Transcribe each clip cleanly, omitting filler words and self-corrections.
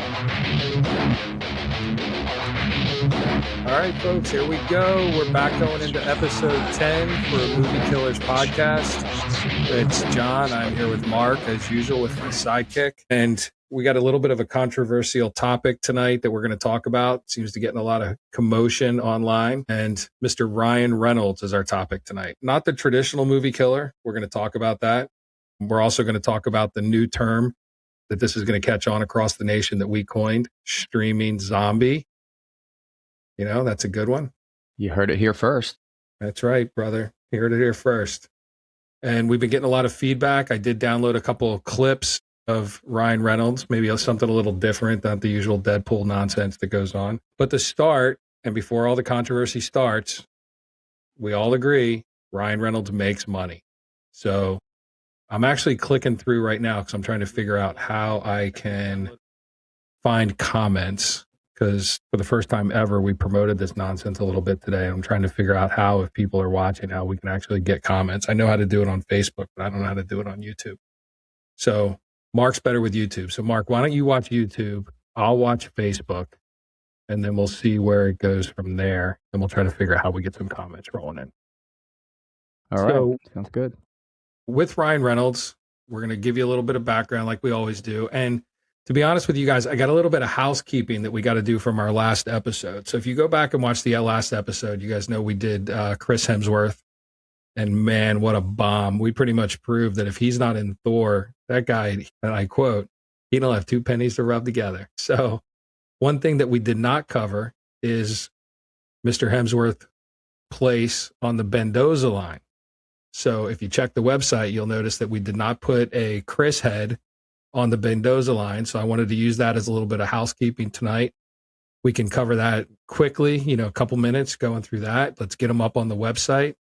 All right, folks, here we go. We're back going into episode 10 for Movie Killers podcast. It's John. I'm here with Mark, as usual, with my sidekick. And we got a little bit of a controversial topic tonight that we're going to talk about. Seems to get in a lot of commotion online. And Mr. Ryan Reynolds is our topic tonight. Not the traditional movie killer. We're going to talk about that. We're also going to talk about the new term that this is going to catch on across the nation that we coined, streaming zombie. You know, that's a good one. You heard it here first. That's right, brother. You heard it here first. And we've been getting a lot of feedback. I did download a couple of clips of Ryan Reynolds, maybe something a little different than the usual Deadpool nonsense that goes on. But to start, and before all the controversy starts, we all agree Ryan Reynolds makes money. So I'm actually clicking through right now because I'm trying to figure out how I can find comments. Because for the first time ever, we promoted this nonsense a little bit today. I'm trying to figure out how, if people are watching, how we can actually get comments. I know how to do it on Facebook, but I don't know how to do it on YouTube. So Mark's better with YouTube. So Mark, why don't you watch YouTube? I'll watch Facebook, and then we'll see where it goes from there. And we'll try to figure out how we get some comments rolling in. All right. Sounds good. With Ryan Reynolds, we're going to give you a little bit of background like we always do. And to be honest with you guys, I got a little bit of housekeeping that we got to do from our last episode. So if you go back and watch the last episode, you guys know we did Chris Hemsworth. And man, what a bomb. We pretty much proved that if he's not in Thor, that guy, and I quote, he don't have two pennies to rub together. So one thing that we did not cover is Mr. Hemsworth's place on the Mendoza line. So if you check the website, you'll notice that we did not put a Chris head on the Mendoza line. So I wanted to use that as a little bit of housekeeping tonight. We can cover that quickly, a couple minutes going through that. Let's get them up on the website.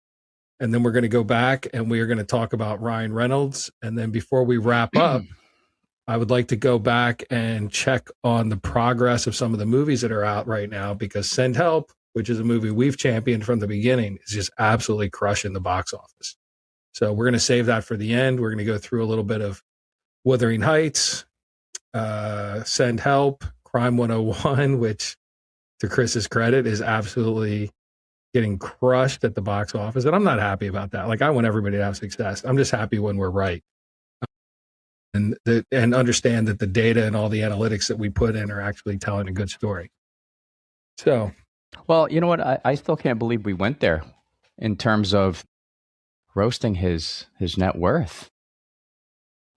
And then we're going to go back and we are going to talk about Ryan Reynolds. And then before we wrap up, I would like to go back and check on the progress of some of the movies that are out right now, because Send Help, which is a movie we've championed from the beginning, is just absolutely crushing the box office. So we're going to save that for the end. We're going to go through a little bit of Wuthering Heights, Send Help, Crime 101, which to Chris's credit is absolutely getting crushed at the box office. And I'm not happy about that. Like, I want everybody to have success. I'm just happy when we're right. And understand that the data and all the analytics that we put in are actually telling a good story. So. Well, you know what? I still can't believe we went there in terms of roasting his net worth.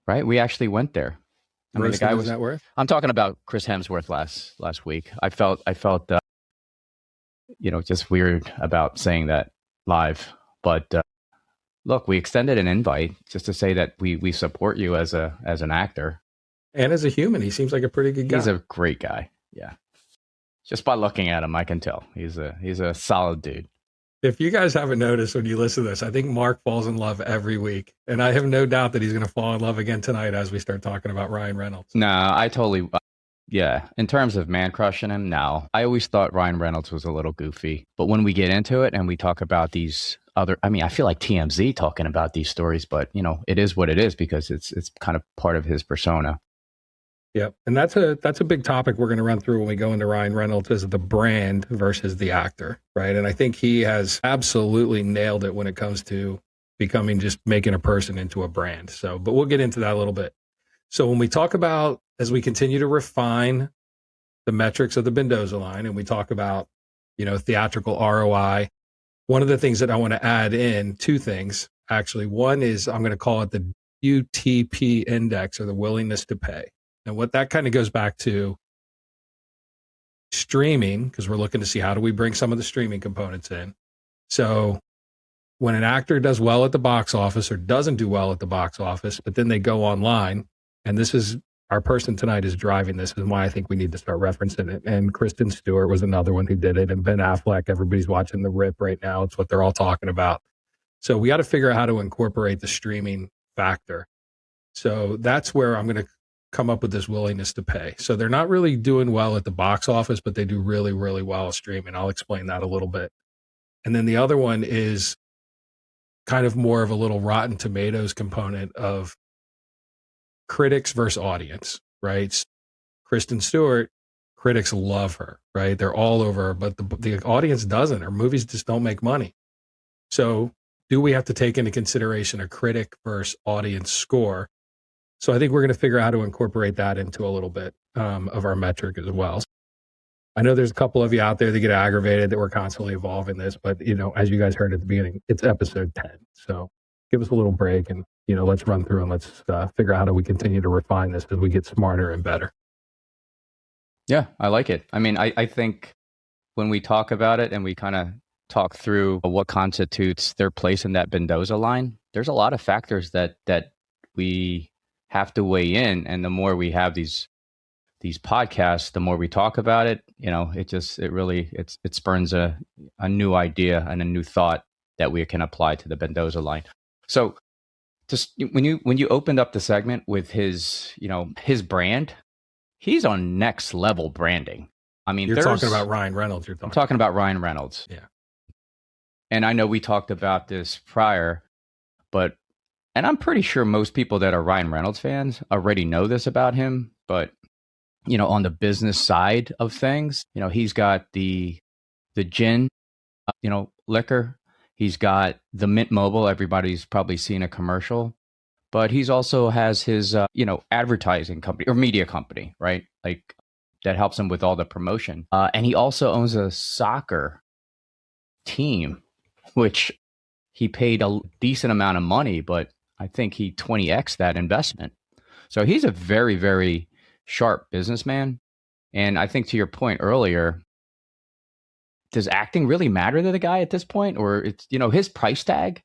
Right? We actually went there. I mean, the guy was net worth. I'm talking about Chris Hemsworth last week. I felt just weird about saying that live. But look, we extended an invite just to say that we support you as an actor and as a human. He seems like a pretty good guy. He's a great guy. Yeah, just by looking at him, I can tell he's a solid dude. If you guys haven't noticed when you listen to this, I think Mark falls in love every week. And I have no doubt that he's going to fall in love again tonight as we start talking about Ryan Reynolds. No, I totally, yeah. In terms of man crushing him, no. I always thought Ryan Reynolds was a little goofy. But when we get into it and we talk about these other, I feel like TMZ talking about these stories, but it is what it is because it's kind of part of his persona. Yep. And that's a big topic we're going to run through when we go into Ryan Reynolds, is the brand versus the actor, right? And I think he has absolutely nailed it when it comes to becoming, just making a person into a brand. So, but we'll get into that a little bit. So when we talk about, as we continue to refine the metrics of the Mendoza line, and we talk about, theatrical ROI, one of the things that I want to add in, two things, actually. One is I'm going to call it the UTP index, or the willingness to pay. And what that kind of goes back to streaming, because we're looking to see how do we bring some of the streaming components in. So when an actor does well at the box office or doesn't do well at the box office, but then they go online, and this is our person tonight is driving this, and why I think we need to start referencing it. And Kristen Stewart was another one who did it, and Ben Affleck. Everybody's watching The Rip right now. It's what they're all talking about. So we got to figure out how to incorporate the streaming factor. So that's where I'm going to come up with this willingness to pay. So they're not really doing well at the box office, but they do really, really well streaming. I'll explain that a little bit. And then the other one is kind of more of a little Rotten Tomatoes component of critics versus audience, right? Kristen Stewart, critics love her, right? They're all over her, but the audience doesn't. Her movies just don't make money. So do we have to take into consideration a critic versus audience score? So I think we're going to figure out how to incorporate that into a little bit of our metric as well. I know there's a couple of you out there that get aggravated that we're constantly evolving this, but as you guys heard at the beginning, it's episode 10. So give us a little break and, let's run through and let's figure out how do we continue to refine this as we get smarter and better. Yeah, I like it. I mean, I think when we talk about it and we kind of talk through what constitutes their place in that Mendoza line, there's a lot of factors that we have to weigh in. And the more we have these podcasts, the more we talk about it, it spurns a new idea and a new thought that we can apply to the Mendoza line. So just when you opened up the segment with his brand, he's on next level branding. I mean, you're talking about Ryan Reynolds. I'm talking about Ryan Reynolds. Yeah. And I know we talked about this prior, and I'm pretty sure most people that are Ryan Reynolds fans already know this about him, but on the business side of things, he's got the gin, liquor. He's got the Mint Mobile. Everybody's probably seen a commercial, but he's also has his, advertising company or media company, right? Like that helps him with all the promotion. And he also owns a soccer team, which he paid a decent amount of money, but I think he 20x that investment. So he's a very, very sharp businessman. And I think to your point earlier, does acting really matter to the guy at this point? Or it's, his price tag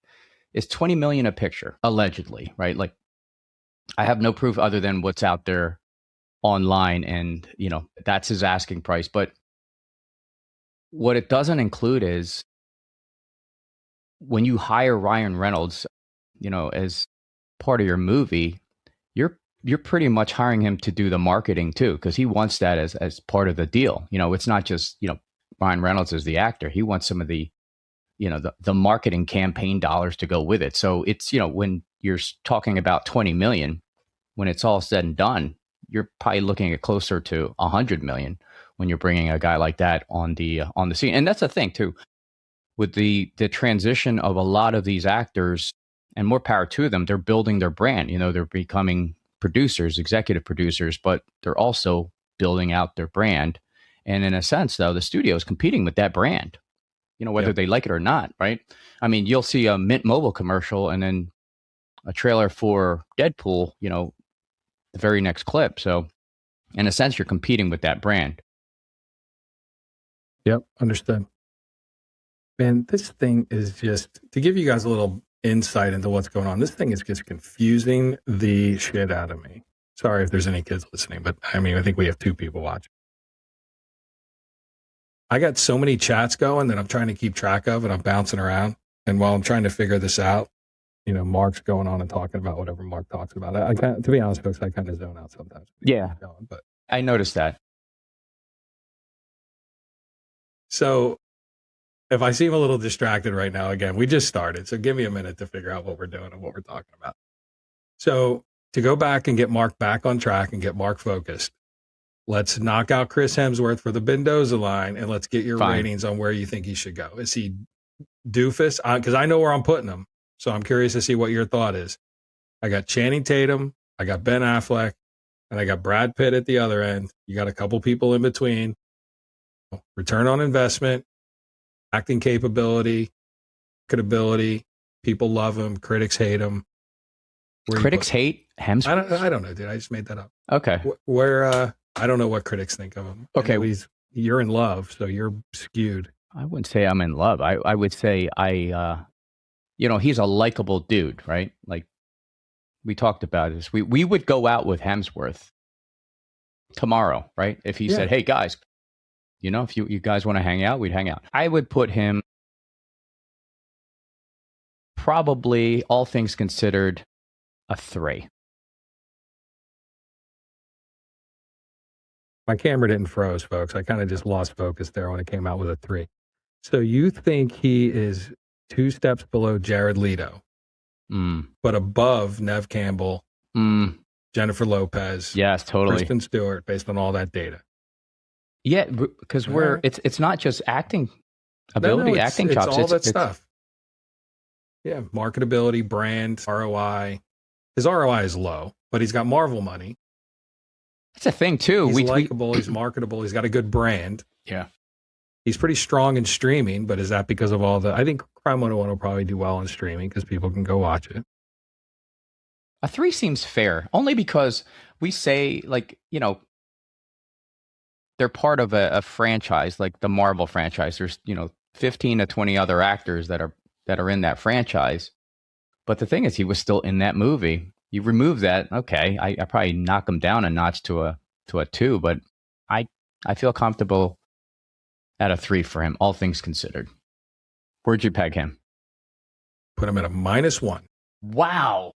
is 20 million a picture, allegedly, right? Like I have no proof other than what's out there online and, that's his asking price. But what it doesn't include is when you hire Ryan Reynolds, as part of your movie, you're pretty much hiring him to do the marketing too, because he wants that as part of the deal. It's not just, Ryan Reynolds is the actor. He wants some of the, the marketing campaign dollars to go with it. So it's, when you're talking about 20 million, when it's all said and done, you're probably looking at closer to 100 million when you're bringing a guy like that on the scene. And that's the thing too, with the transition of a lot of these actors, and more power to them, they're building their brand. They're becoming producers, executive producers, but they're also building out their brand. And in a sense, though, the studio is competing with that brand, whether they like it or not, right? I mean, you'll see a Mint Mobile commercial and then a trailer for Deadpool, the very next clip. So in a sense, you're competing with that brand. Yep, understood. Man, this thing is just, to give you guys a little insight into what's going on, this thing is just confusing the shit out of me. Sorry if there's any kids listening, but I think we have 2 people watching. I got so many chats going that I'm trying to keep track of and I'm bouncing around. And while I'm trying to figure this out, Mark's going on and talking about whatever Mark talks about. I kind, to be honest, folks, I kind of zone out sometimes. Yeah. But I noticed that. So if I seem a little distracted right now, again, we just started. So give me a minute to figure out what we're doing and what we're talking about. So to go back and get Mark back on track and get Mark focused, let's knock out Chris Hemsworth for the Mendoza line and let's get your ratings on where you think he should go. Is he doofus? Because I know where I'm putting him. So I'm curious to see what your thought is. I got Channing Tatum, I got Ben Affleck, and I got Brad Pitt at the other end. You got a couple people in between. Return on investment, acting capability, marketability. People love him. Critics hate him. Critics hate Hemsworth? I don't know, dude. I just made that up. Okay. I don't know what critics think of him. Okay. You're in love, so you're skewed. I wouldn't say I'm in love. I would say he's a likable dude, right? Like we talked about this. We would go out with Hemsworth tomorrow, right? If he said, hey guys, if you guys want to hang out, we'd hang out. I would put him probably, all things considered, a 3. My camera didn't froze, folks. I kind of just lost focus there when it came out with a 3. So you think he is 2 steps below Jared Leto, but above Neve Campbell, Jennifer Lopez, Yes, totally. Kristen Stewart, based on all that data. Yeah, because it's not just acting ability, acting it's chops. all that stuff. Yeah, marketability, brand, ROI. His ROI is low, but he's got Marvel money. That's a thing too. He's likable. He's marketable. He's got a good brand. Yeah. He's pretty strong in streaming, but is that because of all the... I think Crime 101 will probably do well in streaming because people can go watch it. A 3 seems fair, only because we say, like, you know, they're part of a franchise, like the Marvel franchise. There's, you know, 15 to 20 other actors that are in that franchise. But the thing is, he was still in that movie. You remove that, okay, I probably knock him down a notch to a 2, but I feel comfortable at a 3 for him, all things considered. Where'd you peg him? Put him at a -1. Wow.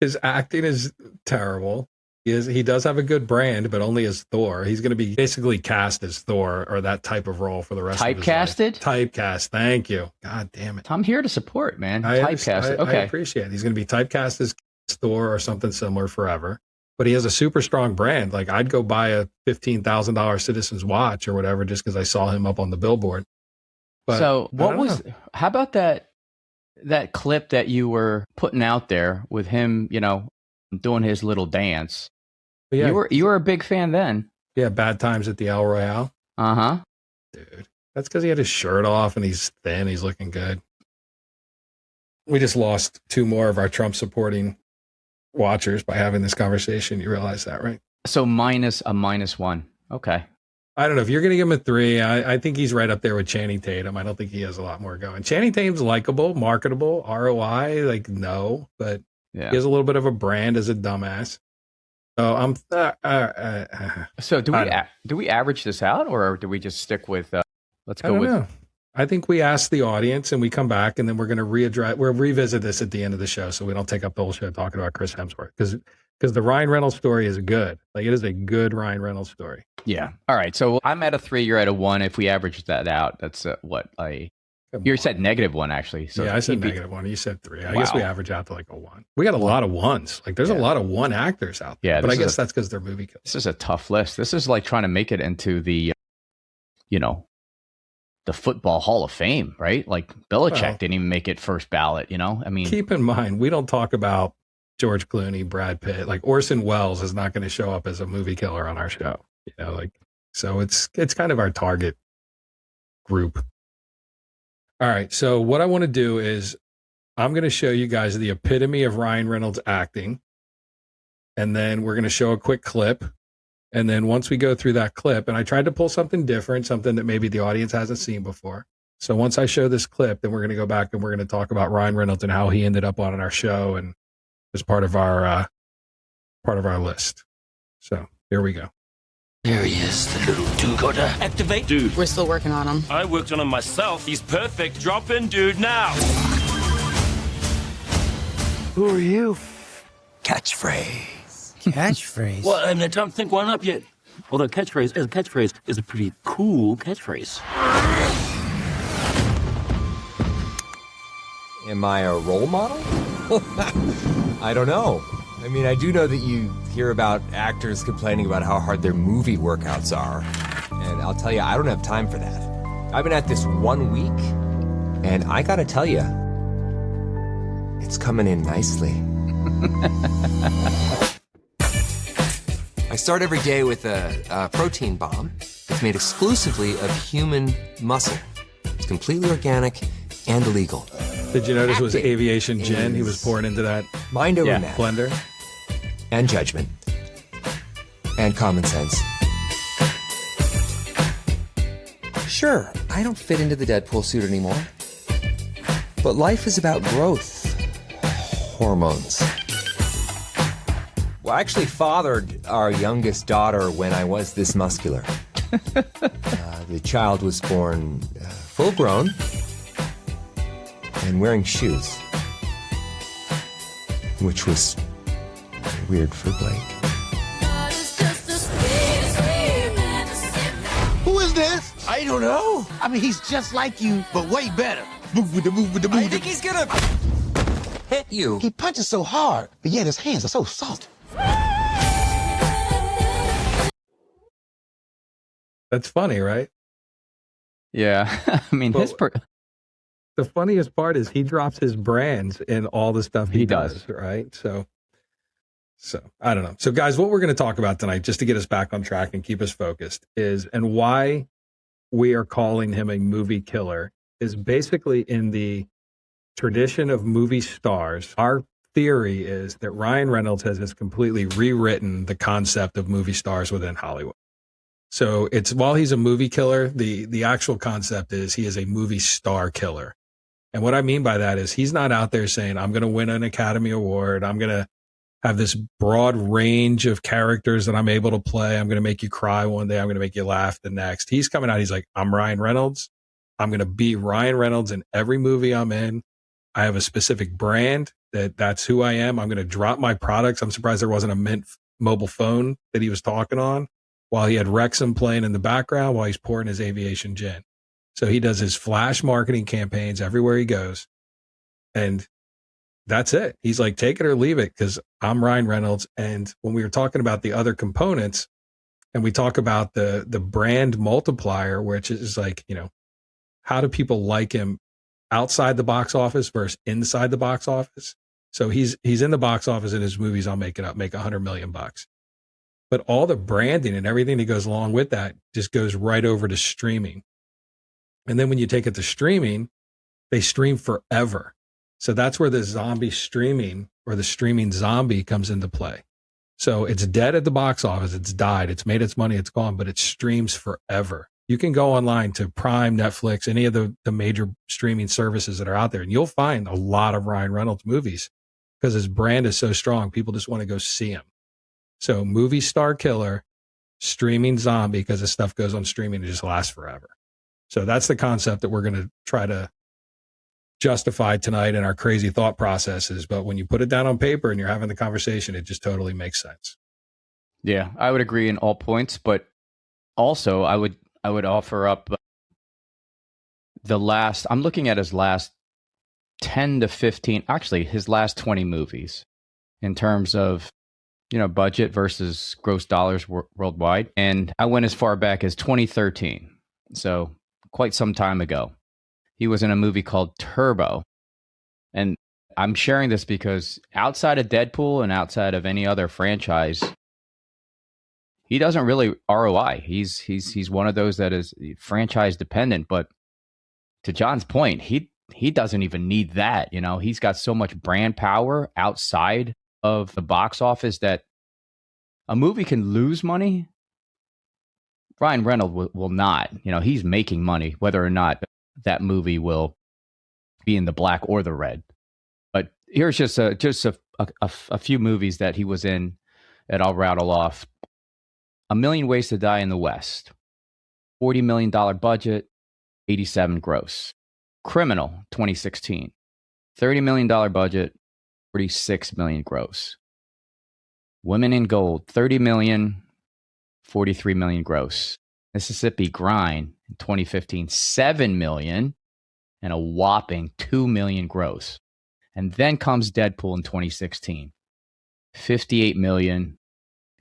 His acting is terrible. He does have a good brand, but only as Thor. He's going to be basically cast as Thor or that type of role for the rest of his life. Typecast. Thank you. God damn it. I'm here to support, man. Typecast. Okay. I appreciate it. He's going to be typecast as Thor or something similar forever. But he has a super strong brand. Like, I'd go buy a $15,000 Citizen's watch or whatever just because I saw him up on the billboard. But so how about that clip that you were putting out there with him, you know, doing his little dance? Yeah, you were a big fan then. Yeah, Bad Times at the El Royale. Uh-huh. Dude, that's because he had his shirt off and he's thin. He's looking good. We just lost 2 more of our Trump supporting watchers by having this conversation. You realize that, right? So -1. Okay. I don't know if you're going to give him a 3. I think he's right up there with Channing Tatum. I don't think he has a lot more going. Channing Tatum's likable, marketable, ROI, like no, but he has a little bit of a brand as a dumbass. So I'm. So do we average this out, or do we just stick with? Let's go with. Know. I think we ask the audience, and we come back, and then we're going to we'll revisit this at the end of the show, so we don't take up the whole show talking about Chris Hemsworth because the Ryan Reynolds story is good. Like, it is a good Ryan Reynolds story. Yeah. All right. So I'm at a 3. You're at a 1. If we average that out, that's what you said -1 actually. So yeah, I said -1. You said 3. I guess we average out to like a 1. We got a lot of 1s. Like, there's a lot of 1 actors out there. Yeah, but I guess that's because they're movie killers. This is a tough list. This is like trying to make it into the, you know, the Football Hall of Fame, right? Like, Belichick didn't even make it first ballot. You know, I mean, keep in mind, we don't talk about George Clooney, Brad Pitt. Like, Orson Welles is not going to show up as a movie killer on our show. You know, like, so it's kind of our target group. All right. So what I want to do is I'm going to show you guys the epitome of Ryan Reynolds acting. And then we're going to show a quick clip. And then once we go through that clip, and I tried to pull something different, something that maybe the audience hasn't seen before. So once I show this clip, then we're going to go back and we're going to talk about Ryan Reynolds and how he ended up on our show and as part of our list. So here we go. There he is, the little do-gooder. Activate. Dude. We're still working on him. I worked on him myself. He's perfect. Drop in, dude, now. Who are you? Catchphrase. Catchphrase? Well, I mean, don't think one up yet. Although catchphrase is a pretty cool catchphrase. Am I a role model? I don't know. I mean, I do know that you hear about actors complaining about how hard their movie workouts are. And I'll tell you, I don't have time for that. I've been at this 1 week, and I gotta tell you, it's coming in nicely. I start every day with a protein bomb. It's made exclusively of human muscle. It's completely organic and illegal. Did you notice it was Aviation Gin he was pouring into that mind over matter. Blender? And judgment. And common sense. Sure, I don't fit into the Deadpool suit anymore. But life is about growth. Hormones. Well, I actually fathered our youngest daughter when I was this muscular. The child was born full grown and wearing shoes, which was weird for Blake. Who is this? I don't know. I mean, he's just like you, but way better. I think he's gonna... hit you. He punches so hard, but yet his hands are so soft. That's funny, right? Yeah. I mean, Well, the funniest part is he drops his brands in all the stuff he does, right? So I don't know. So guys, what we're going to talk about tonight, just to get us back on track and keep us focused, is and why we are calling him a movie killer is basically in the tradition of movie stars. Our theory is that Ryan Reynolds has completely rewritten the concept of movie stars within Hollywood. So it's while he's a movie killer, the actual concept is he is a movie star killer. And what I mean by that is he's not out there saying, I'm going to win an Academy Award. I'm going to have this broad range of characters that I'm able to play. I'm going to make you cry one day. I'm going to make you laugh the next. He's coming out. He's like, I'm Ryan Reynolds. I'm going to be Ryan Reynolds in every movie I'm in. I have a specific brand that's who I am. I'm going to drop my products. I'm surprised there wasn't a Mint mobile phone that he was talking on while he had Rexam playing in the background while he's pouring his Aviation Gin. So he does his flash marketing campaigns everywhere he goes. And that's it. He's like, take it or leave it, because I'm Ryan Reynolds. And when we were talking about the other components and we talk about the brand multiplier, which is like, how do people like him outside the box office versus inside the box office? So he's in the box office in his movies. I'll make it up, make $100 million. But all the branding and everything that goes along with that just goes right over to streaming. And then when you take it to streaming, they stream forever. So that's where the zombie streaming or the streaming zombie comes into play. So it's dead at the box office. It's died. It's made its money. It's gone, but it streams forever. You can go online to Prime, Netflix, any of the major streaming services that are out there, and you'll find a lot of Ryan Reynolds movies because his brand is so strong. People just want to go see him. So movie star killer, streaming zombie, because this stuff goes on streaming, it just lasts forever. So that's the concept that we're going to try to justify tonight in our crazy thought processes. But when you put it down on paper and you're having the conversation, it just totally makes sense. Yeah, I would agree in all points, but also I would offer up I'm looking at his last 10 to 15, actually his last 20 movies in terms of, budget versus gross dollars worldwide. And I went as far back as 2013. So quite some time ago. He was in a movie called Turbo. And I'm sharing this because outside of Deadpool and outside of any other franchise, he doesn't really ROI. He's one of those that is franchise dependent. But to John's point, he doesn't even need that. He's got so much brand power outside of the box office that a movie can lose money. Ryan Reynolds will not. He's making money, whether or not that movie will be in the black or the red. But here's just a few movies that he was in that I'll rattle off. A Million Ways to Die in the West, $40 million budget, 87 gross. Criminal, 2016, $30 million budget, 46 million gross. Women in Gold, 30 million, 43 million gross. Mississippi Grind in 2015, 7 million and a whopping 2 million gross. And then comes Deadpool in 2016, 58 million,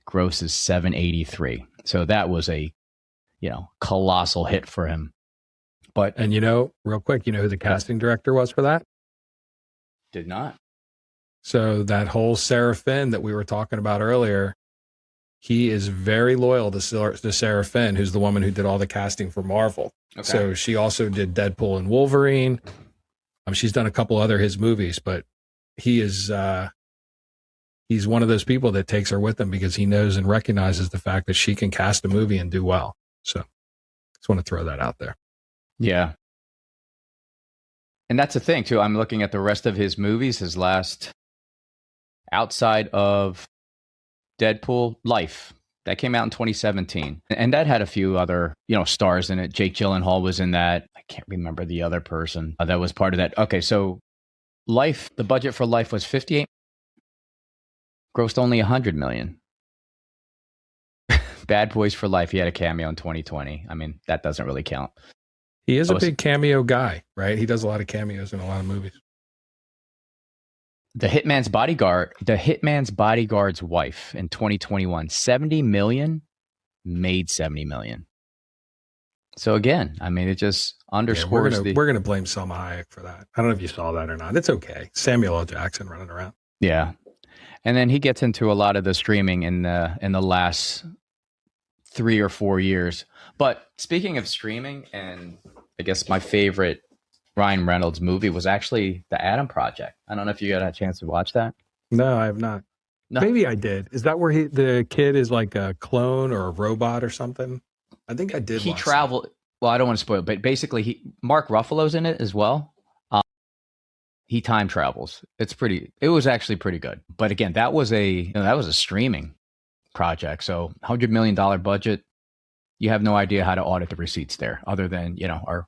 gross is 783. So that was a, colossal hit for him. But And real quick, who the casting director was for that? did not. So that whole Sarah Finn that we were talking about earlier, he is very loyal to Sarah Finn, who's the woman who did all the casting for Marvel. Okay. So she also did Deadpool and Wolverine. She's done a couple other his movies, but he is he's one of those people that takes her with him because he knows and recognizes the fact that she can cast a movie and do well. So just want to throw that out there. Yeah. And that's the thing too. I'm looking at the rest of his movies, his last outside of Deadpool, Life. That came out in 2017. And that had a few other, stars in it. Jake Gyllenhaal was in that. I can't remember the other person that was part of that. Okay, so Life, the budget for Life was 58. Grossed only 100 million. Bad Boys for Life, he had a cameo in 2020. I mean, that doesn't really count. He is a big cameo guy, right? He does a lot of cameos in a lot of movies. The Hitman's Bodyguard's wife in 2021, 70 million, made 70 million. So again, I mean, it just underscores we're gonna blame Selma Hayek for that. I don't know if you saw that or not. It's okay. Samuel L. Jackson running around. Yeah. And then he gets into a lot of the streaming in the last 3 or 4 years. But speaking of streaming, and I guess my favorite Ryan Reynolds movie was actually The Adam Project. I don't know if you got a chance to watch that. No, I have not. No. Maybe I did. Is that where the kid is like a clone or a robot or something? I think I did. He traveled. Well, I don't want to spoil it, but basically, Mark Ruffalo's in it as well. He time travels. It was actually pretty good. But again, that was a streaming project. So $100 million budget. You have no idea how to audit the receipts there, other than our.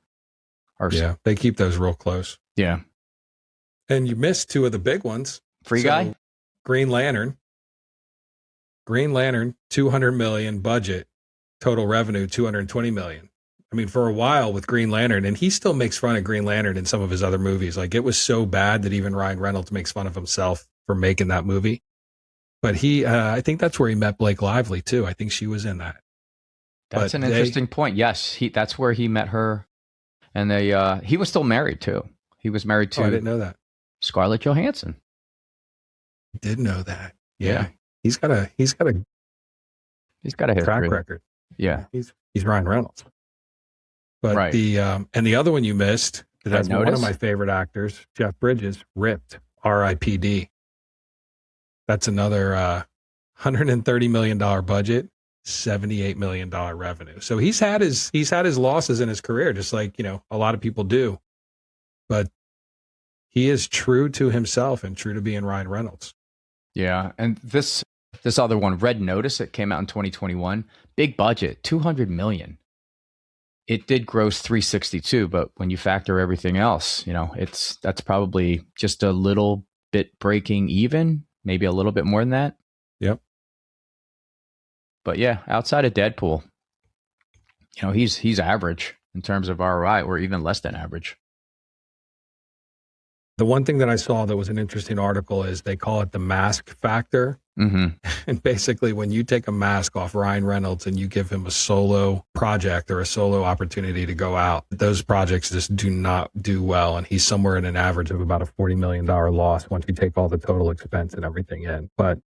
Yeah, they keep those real close. Yeah. And you missed two of the big ones. Free Guy? Green Lantern. 200 million budget, total revenue 220 million. I mean, for a while with Green Lantern, and he still makes fun of Green Lantern in some of his other movies. Like, it was so bad that even Ryan Reynolds makes fun of himself for making that movie. But I think that's where he met Blake Lively too. I think she was in that. That's an interesting point. Yes, that's where he met her. And he was still married too. He was married to. I didn't know that. Scarlett Johansson. Did know that. Yeah. He's got a history. Track record. Yeah. He's Ryan Reynolds. But right. The other one you missed, that's one of my favorite actors, Jeff Bridges, Ripped, R.I.P.D. That's another $130 million budget. $78 million revenue. So he's had his losses in his career, just like, a lot of people do. But he is true to himself and true to being Ryan Reynolds. Yeah. And this other one, Red Notice, it came out in 2021. Big budget, $200 million. It did gross 362, but when you factor everything else, that's probably just a little bit breaking even, maybe a little bit more than that. Yep. But yeah, outside of Deadpool, he's average in terms of ROI, or even less than average. The one thing that I saw that was an interesting article is they call it the mask factor. Mm-hmm. And basically, when you take a mask off Ryan Reynolds and you give him a solo project or a solo opportunity to go out, those projects just do not do well. And he's somewhere in an average of about a $40 million loss once you take all the total expense and everything in. But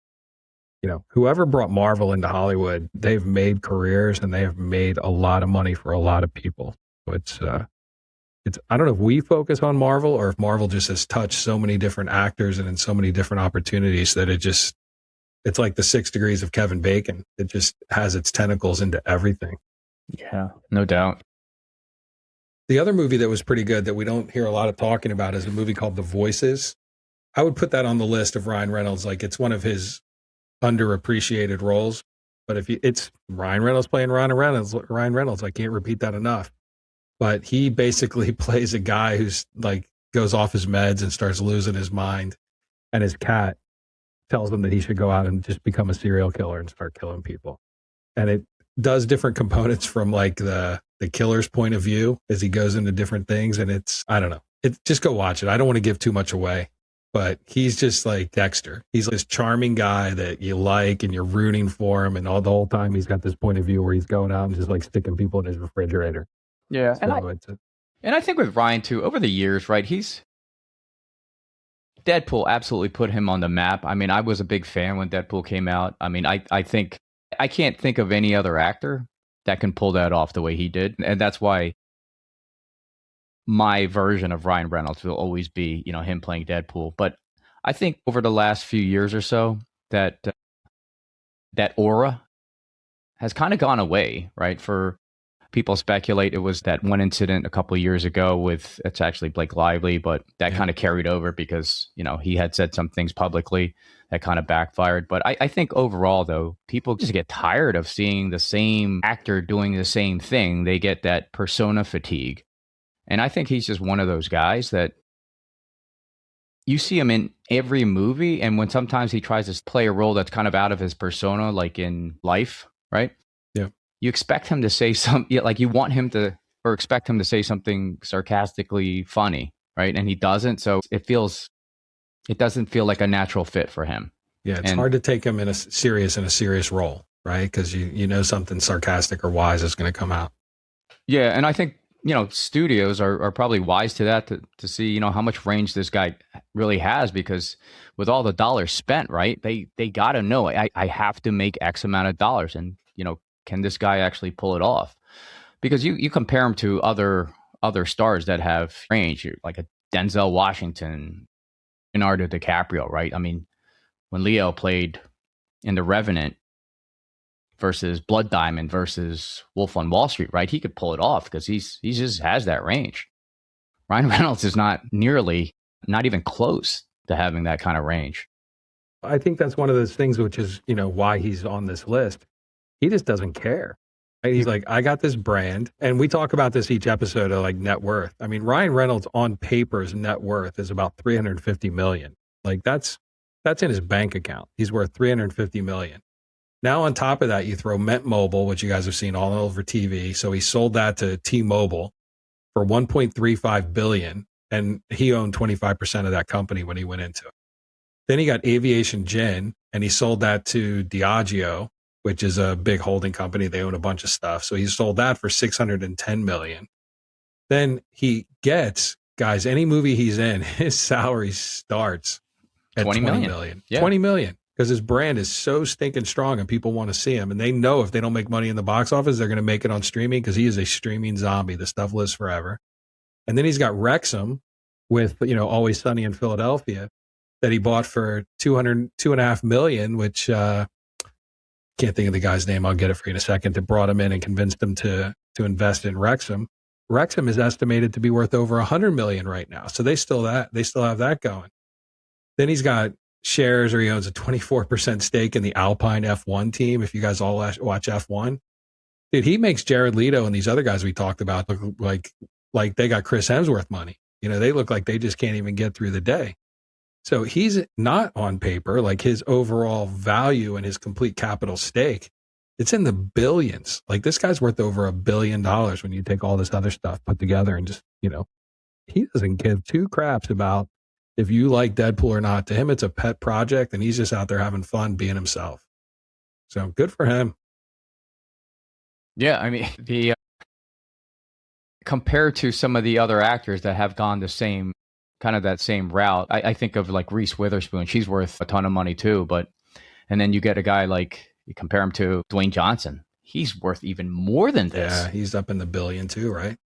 whoever brought Marvel into Hollywood, they've made careers and they have made a lot of money for a lot of people. So it's I don't know if we focus on Marvel or if Marvel just has touched so many different actors and in so many different opportunities that it's like the 6 degrees of Kevin Bacon. It just has its tentacles into everything. Yeah, no doubt. The other movie that was pretty good that we don't hear a lot of talking about is a movie called The Voices. I would put that on the list of Ryan Reynolds. Like, it's one of his underappreciated roles, but it's Ryan Reynolds playing Ryan Reynolds, I can't repeat that enough. But he basically plays a guy who's like goes off his meds and starts losing his mind, and his cat tells him that he should go out and just become a serial killer and start killing people. And it does different components from like the killer's point of view as he goes into different things, and I don't know. Just go watch it. I don't want to give too much away. But he's just like Dexter. He's this charming guy that you like and you're rooting for him. And the whole time he's got this point of view where he's going out and just like sticking people in his refrigerator. Yeah. So and I think with Ryan too, over the years, right, Deadpool absolutely put him on the map. I mean, I was a big fan when Deadpool came out. I mean, I think I can't think of any other actor that can pull that off the way he did. And that's why my version of Ryan Reynolds will always be, him playing Deadpool. But I think over the last few years or so, that aura has kind of gone away, right? For people speculate it was that one incident a couple of years ago it's actually Blake Lively, but that kind of carried over because, he had said some things publicly that kind of backfired. But I think overall, though, people just get tired of seeing the same actor doing the same thing. They get that persona fatigue. And I think he's just one of those guys that you see him in every movie. And when sometimes he tries to play a role that's kind of out of his persona, like in Life, right? Yeah. You expect him to say something, like you want him to, or expect him to say something sarcastically funny, right? And he doesn't. So it feels It doesn't feel like a natural fit for him. Yeah, it's hard to take him in a serious role, right? Because you know something sarcastic or wise is going to come out. Yeah, and I think, studios are probably wise to that, to see, how much range this guy really has, because with all the dollars spent, right, they got to know, I have to make X amount of dollars. And, can this guy actually pull it off? Because you compare him to other stars that have range, like a Denzel Washington, Leonardo DiCaprio, right? I mean, when Leo played in The Revenant versus Blood Diamond versus Wolf on Wall Street, right? He could pull it off because he just has that range. Ryan Reynolds is not even close to having that kind of range. I think that's one of those things, which is, why he's on this list. He just doesn't care. He's like, I got this brand. And we talk about this each episode of like net worth. I mean, Ryan Reynolds on paper's net worth is about $350 million. Like that's in his bank account. He's worth $350 million. Now, on top of that, you throw Mint Mobile, which you guys have seen all over TV. So he sold that to T-Mobile for $1.35 billion. And he owned 25% of that company when he went into it. Then he got Aviation Gin, and he sold that to Diageo, which is a big holding company. They own a bunch of stuff. So he sold that for $610 million. Then he gets, guys, any movie he's in, his salary starts at $20 million. Yeah. $20 million. Because his brand is so stinking strong and people want to see him. And they know if they don't make money in the box office, they're going to make it on streaming, because he is a streaming zombie. The stuff lives forever. And then he's got Rexam with, Always Sunny in Philadelphia that he bought for $2.5 million, which can't think of the guy's name. I'll get it for you in a second. That brought him in and convinced him to invest in Rexam. Rexam is estimated to be worth over $100 million right now. So they still have that going. Then he's got shares, or he owns a 24% stake in the Alpine F1 team. If you guys all watch F1, dude, he makes Jared Leto and these other guys we talked about look like they got Chris Hemsworth money. They look like they just can't even get through the day. So he's not on paper, like his overall value and his complete capital stake, it's in the billions. Like this guy's worth over $1 billion when you take all this other stuff put together, and just, he doesn't give two craps about if you like Deadpool or not. To him, it's a pet project, and he's just out there having fun being himself. So good for him. Yeah, I mean, compared to some of the other actors that have gone the same kind of that same route, I think of like Reese Witherspoon. She's worth a ton of money too. And then you get a guy like, you compare him to Dwayne Johnson. He's worth even more than this. Yeah, he's up in the billion too, right?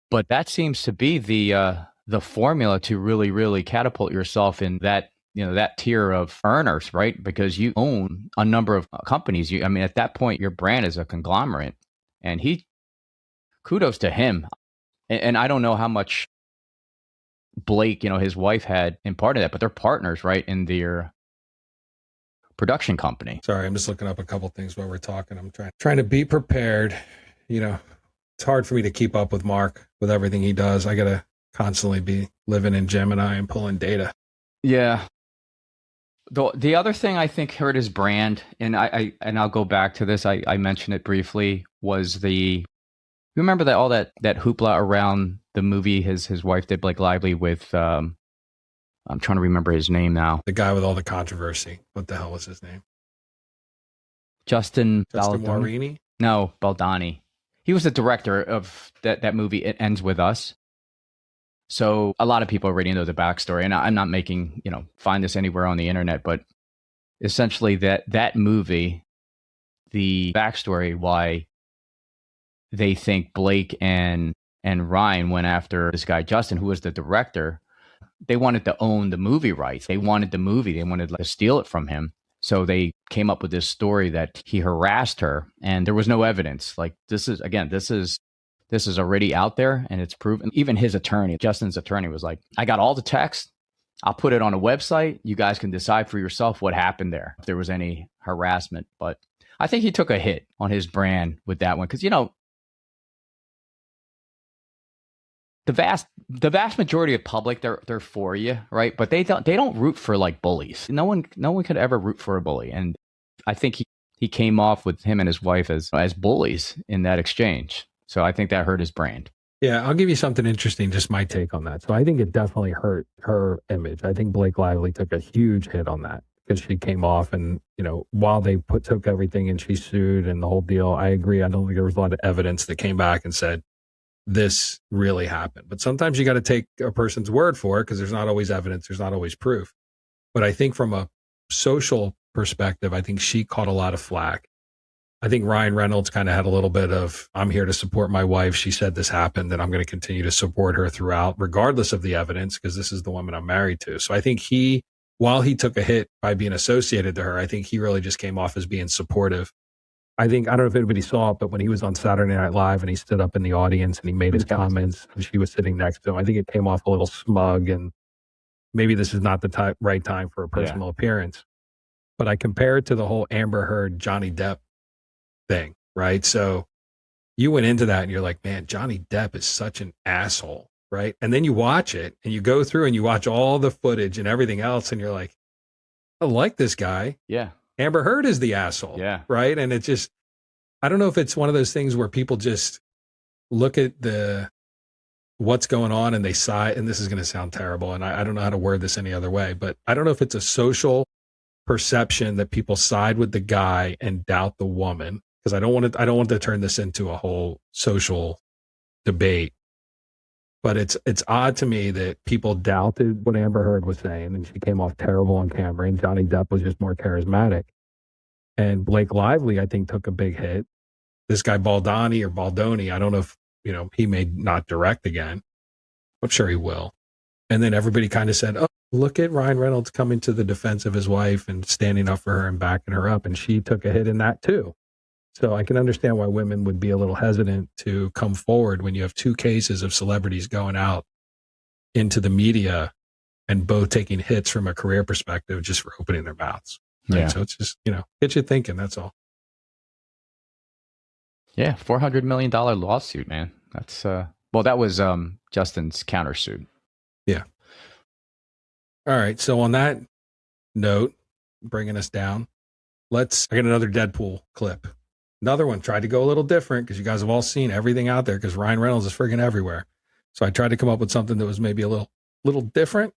But that seems to be the formula to really, really catapult yourself in that, that tier of earners, right? Because you own a number of companies. At that point, your brand is a conglomerate, and kudos to him. And I don't know how much Blake, his wife, had in part of that, but they're partners, right, in their production company. Sorry, I'm just looking up a couple things while we're talking. I'm trying to be prepared. It's hard for me to keep up with Mark with everything he does. I got to constantly be living in Gemini and pulling data. Yeah. The other thing I think hurt his brand, and I'll go back to this, I mentioned it briefly, was remember that all that hoopla around the movie his wife did, Blake Lively, with I'm trying to remember his name now. The guy with all the controversy. What the hell was his name? Justin Guarini? No, Baldani. He was the director of that movie, It Ends With Us. So a lot of people already know the backstory, and I'm not making, find this anywhere on the internet, but essentially that movie, the backstory, why they think Blake and Ryan went after this guy, Justin, who was the director. They wanted to own the movie rights. They wanted the movie. They wanted to steal it from him. So they came up with this story that he harassed her, and there was no evidence. Like this is already out there, and it's proven. Even his attorney, Justin's attorney, was like, I got all the text. I'll put it on a website. You guys can decide for yourself what happened there, if there was any harassment. But I think he took a hit on his brand with that one, because, the vast majority of public, they're for you, right? But they don't root for like bullies. No one could ever root for a bully. And I think he came off with him and his wife as bullies in that exchange. So I think that hurt his brand. Yeah, I'll give you something interesting, just my take on that. So I think it definitely hurt her image. I think Blake Lively took a huge hit on that because she came off and, while they took everything and she sued and the whole deal, I agree. I don't think there was a lot of evidence that came back and said this really happened. But sometimes you got to take a person's word for it because there's not always evidence. There's not always proof. But I think from a social perspective, I think she caught a lot of flack. I think Ryan Reynolds kind of had a little bit of, I'm here to support my wife. She said this happened and I'm going to continue to support her throughout, regardless of the evidence, because this is the woman I'm married to. So I think while he took a hit by being associated to her, I think he really just came off as being supportive. I don't know if anybody saw it, but when he was on Saturday Night Live and he stood up in the audience and he made his comments and she was sitting next to him, I think it came off a little smug and maybe this is not the right time for a personal appearance. But I compare it to the whole Amber Heard, Johnny Depp thing, right? So you went into that and you're like, man, Johnny Depp is such an asshole, right? And then you watch it and you go through and you watch all the footage and everything else and you're like, I like this guy. Yeah. Amber Heard is the asshole. Yeah. Right. And it just, I don't know if it's one of those things where people just look at what's going on and they side, and this is going to sound terrible. And I don't know how to word this any other way, but I don't know if it's a social perception that people side with the guy and doubt the woman. Because I don't want to turn this into a whole social debate. But it's odd to me that people doubted what Amber Heard was saying, and she came off terrible on camera, and Johnny Depp was just more charismatic. And Blake Lively, I think, took a big hit. This guy Baldoni, I don't know if, he may not direct again. I'm sure he will. And then everybody kind of said, oh, look at Ryan Reynolds coming to the defense of his wife and standing up for her and backing her up. And she took a hit in that too. So I can understand why women would be a little hesitant to come forward when you have two cases of celebrities going out into the media and both taking hits from a career perspective just for opening their mouths. Right? Yeah. So it's just, get you thinking. That's all. Yeah. $400 million lawsuit, man. That's, that was Justin's countersuit. Yeah. All right. So on that note, bringing us down, I got another Deadpool clip. Another one, tried to go a little different because you guys have all seen everything out there because Ryan Reynolds is friggin' everywhere. So I tried to come up with something that was maybe a little different.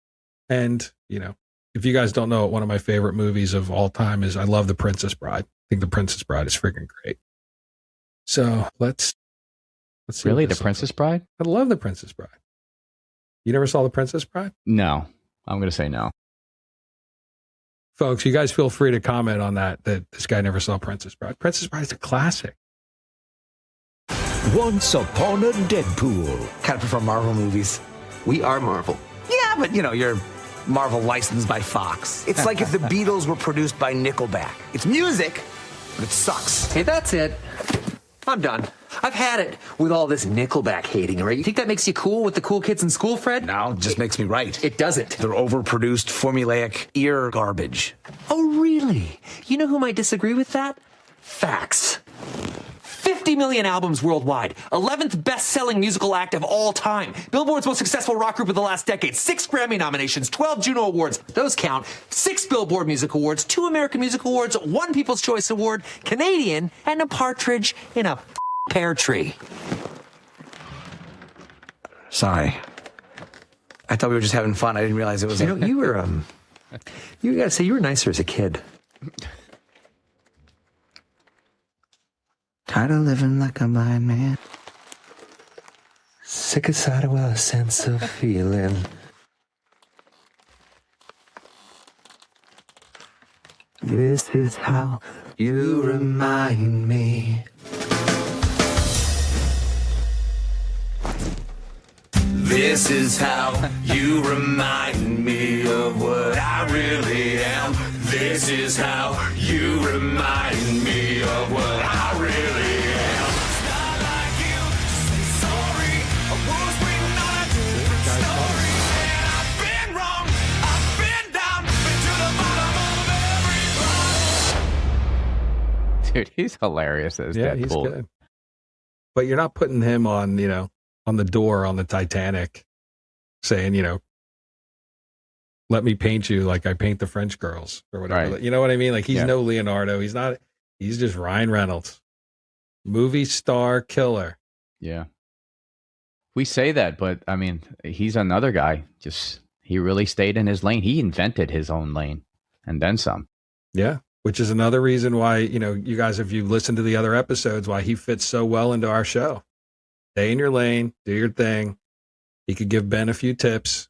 And, if you guys don't know it, one of my favorite movies of all time is I love The Princess Bride. I think The Princess Bride is friggin' great. So let's see. Really? The Princess Bride? I love The Princess Bride. You never saw The Princess Bride? No. I'm going to say no. Folks, you guys feel free to comment on that this guy never saw Princess Bride. Princess Bride is a classic. Once upon a Deadpool. Kind of prefer Marvel movies. We are Marvel. Yeah, but you're Marvel licensed by Fox. It's like if the Beatles were produced by Nickelback. It's music, but it sucks. Hey, that's it. I'm done. I've had it with all this Nickelback hating, right? You think that makes you cool with the cool kids in school, Fred? No, it just makes me right. It doesn't. They're overproduced, formulaic ear garbage. Oh, really? You know who might disagree with that? Facts. 50 million albums worldwide. 11th best-selling musical act of all time. Billboard's most successful rock group of the last decade. 6 Grammy nominations, 12 Juno Awards. Those count. 6 Billboard Music Awards, 2 American Music Awards, 1 People's Choice Award, Canadian, and a partridge in a pear tree. Sorry. I thought we were just having fun. I didn't realize it was... You were, you gotta say, you were nicer as a kid. Tired of living like a blind man. Sick aside of a sense of feeling. This is how you remind me. This is how you remind me of what I really am. This is how you remind me of what I really am. It's not like you to say sorry. I was waiting on a different story. And I've been wrong. I've been down. Been to the bottom of every bottle. Dude, he's hilarious as Deadpool. He's good. But you're not putting him on, on the door on the Titanic saying, let me paint you like I paint the French girls or whatever. Right. You know what I mean? Like he's no Leonardo. He's just Ryan Reynolds. Movie star killer. Yeah. We say that, but I mean, he's another guy. Just he really stayed in his lane. He invented his own lane, and then some. Yeah, which is another reason why, you guys, if you listen to the other episodes, why he fits so well into our show. Stay in your lane, do your thing. He could give Ben a few tips,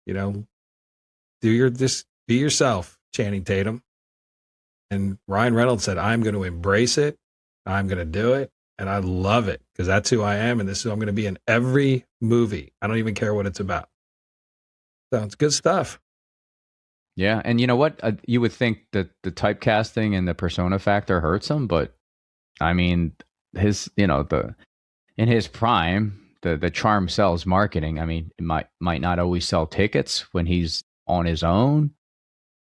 just be yourself, Channing Tatum. And Ryan Reynolds said, I'm going to embrace it. I'm going to do it. And I love it because that's who I am. And this is who I'm going to be in every movie. I don't even care what it's about. So it's good stuff. Yeah. And you know what? You would think that the typecasting and the persona factor hurts him. But I mean, in his prime, the charm sells marketing. I mean, it might not always sell tickets when he's on his own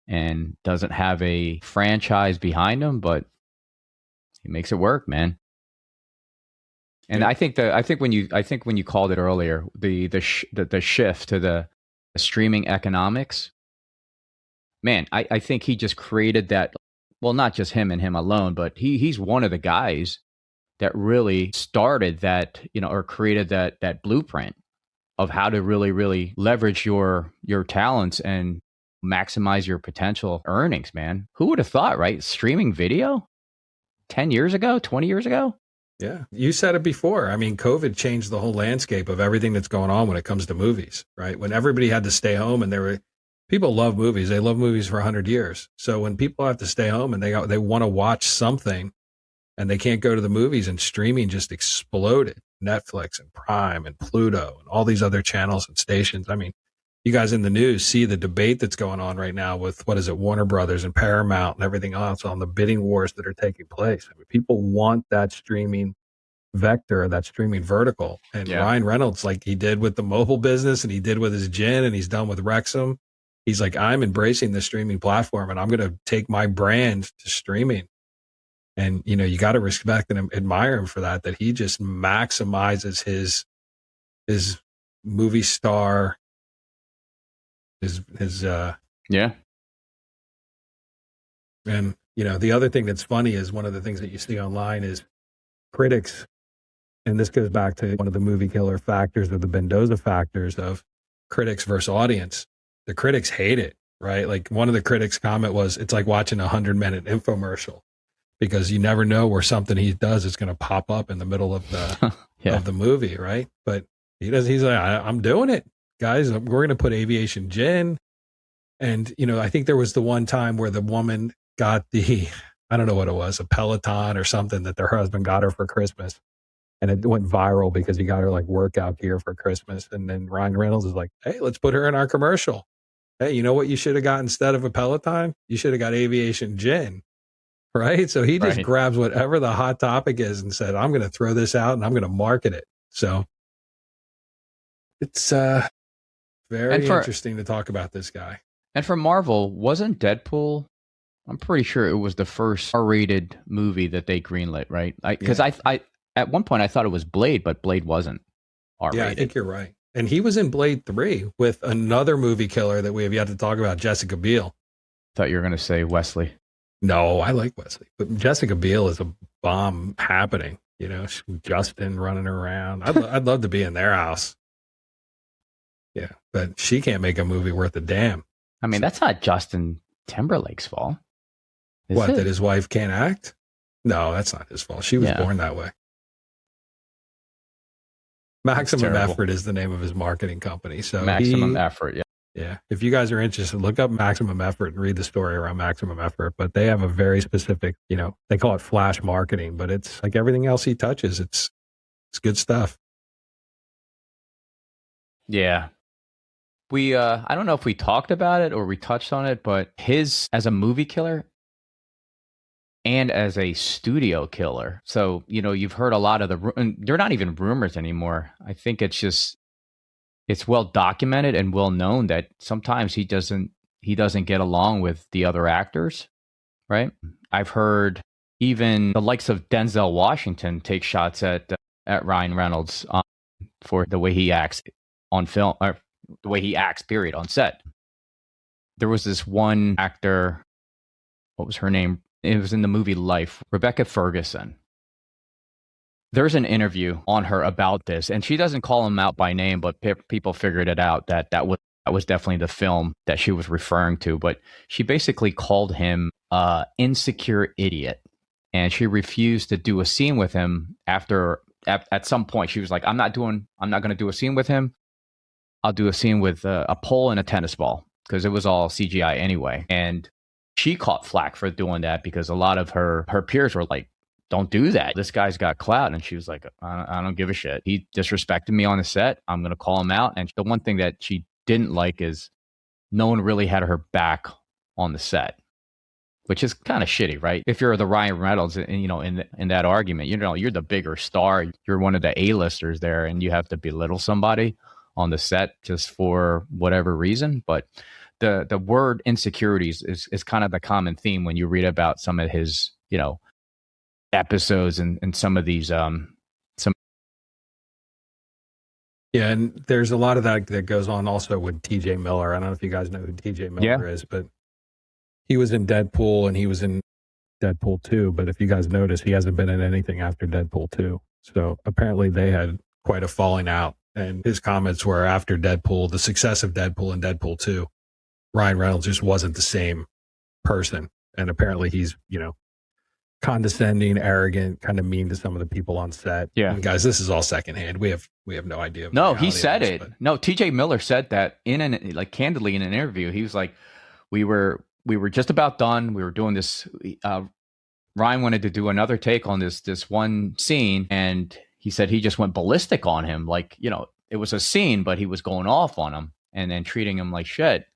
and doesn't have a franchise behind him, but he makes it work, man. And I think when you called it earlier, the shift to the streaming economics, man, I think he just created that. Well, not just him and him alone, but he's one of the guys that really started that, or created that blueprint of how to really, really leverage your talents and maximize your potential earnings, man. Who would have thought, right? Streaming video 10 years ago, 20 years ago? Yeah. You said it before. I mean, COVID changed the whole landscape of everything that's going on when it comes to movies, right? When everybody had to stay home and people love movies. They love movies for 100 years. So when people have to stay home and they want to watch something and they can't go to the movies, and streaming just exploded. Netflix and Prime and Pluto and all these other channels and stations. I mean, you guys in the news see the debate that's going on right now with, Warner Brothers and Paramount and everything else on the bidding wars that are taking place. I mean, people want that streaming vector, that streaming vertical. And Ryan Reynolds, like he did with the mobile business and he did with his gin and he's done with Rexam. He's like, I'm embracing the streaming platform and I'm going to take my brand to streaming. And, you got to respect and admire him for that he just maximizes his movie star, his yeah. And, the other thing that's funny is one of the things that you see online is critics. And this goes back to one of the movie killer factors or the Mendoza factors of critics versus audience. The critics hate it, right? Like one of the critics' comment was, it's like watching a 100-minute infomercial. Because you never know where something he does is going to pop up in the middle of the of the movie, right? But he's like, I'm doing it, guys. We're going to put Aviation Gin. And, I think there was the one time where the woman got I don't know what it was, a Peloton or something that their husband got her for Christmas. And it went viral because he got her like workout gear for Christmas. And then Ryan Reynolds is like, hey, let's put her in our commercial. Hey, you know what you should have got instead of a Peloton? You should have got Aviation Gin. Right. So he just grabs whatever the hot topic is and said, I'm going to throw this out and I'm going to market it. So it's very interesting to talk about this guy. And for Marvel, wasn't Deadpool, I'm pretty sure it was the first R-rated movie that they greenlit, right? Because I at one point I thought it was Blade, but Blade wasn't R-rated. Yeah, I think you're right. And he was in Blade 3 with another movie killer that we have yet to talk about, Jessica Biel. Thought you were going to say Wesley. No, I like Wesley, but Jessica Biel is a bomb happening. Justin running around. I'd love to be in their house. Yeah, but she can't make a movie worth a damn. I mean, that's not Justin Timberlake's fault. That his wife can't act? No, that's not his fault. She was born that way. Maximum Effort is the name of his marketing company. So Maximum Effort, yeah. Yeah. If you guys are interested, look up Maximum Effort and read the story around Maximum Effort. But they have a very specific, they call it flash marketing, but it's like everything else he touches. It's good stuff. Yeah. We, I don't know if we talked about it or we touched on it, but his, as a movie killer and as a studio killer. So, you've heard a lot of they're not even rumors anymore. I think it's well documented and well known that sometimes he doesn't get along with the other actors, right? I've heard even the likes of Denzel Washington take shots at Ryan Reynolds for the way he acts on film, or the way he acts, period, on set. There was this one actor, what was her name? It was in the movie Life, Rebecca Ferguson. There's an interview on her about this, and she doesn't call him out by name, but people figured it out that was definitely the film that she was referring to. But she basically called him insecure idiot, and she refused to do a scene with him after. At some point, she was like, I'm not going to do a scene with him. I'll do a scene with a pole and a tennis ball, because it was all CGI anyway. And she caught flack for doing that because a lot of her peers were like, don't do that. This guy's got clout. And she was like, I don't give a shit. He disrespected me on the set. I'm going to call him out. And the one thing that she didn't like is no one really had her back on the set, which is kind of shitty, right? If you're the Ryan Reynolds, and in that argument, you're the bigger star. You're one of the A-listers there, and you have to belittle somebody on the set just for whatever reason. But the word insecurities is kind of the common theme when you read about some of his, episodes and some of these Yeah, and there's a lot of that goes on also with TJ Miller. I don't know if you guys know who TJ Miller is, but he was in Deadpool and he was in Deadpool 2. But if you guys notice, he hasn't been in anything after Deadpool 2. So apparently they had quite a falling out. And his comments were after Deadpool, the success of Deadpool and Deadpool 2, Ryan Reynolds just wasn't the same person. And apparently he's, condescending, arrogant, kind of mean to some of the people on set. Yeah. And guys, this is all secondhand. We have no idea. No, he said it. But no, TJ Miller said that candidly in an interview. He was like, we were just about done. We were doing this. Ryan wanted to do another take on this one scene, and he said he just went ballistic on him. Like, it was a scene, but he was going off on him and then treating him like shit.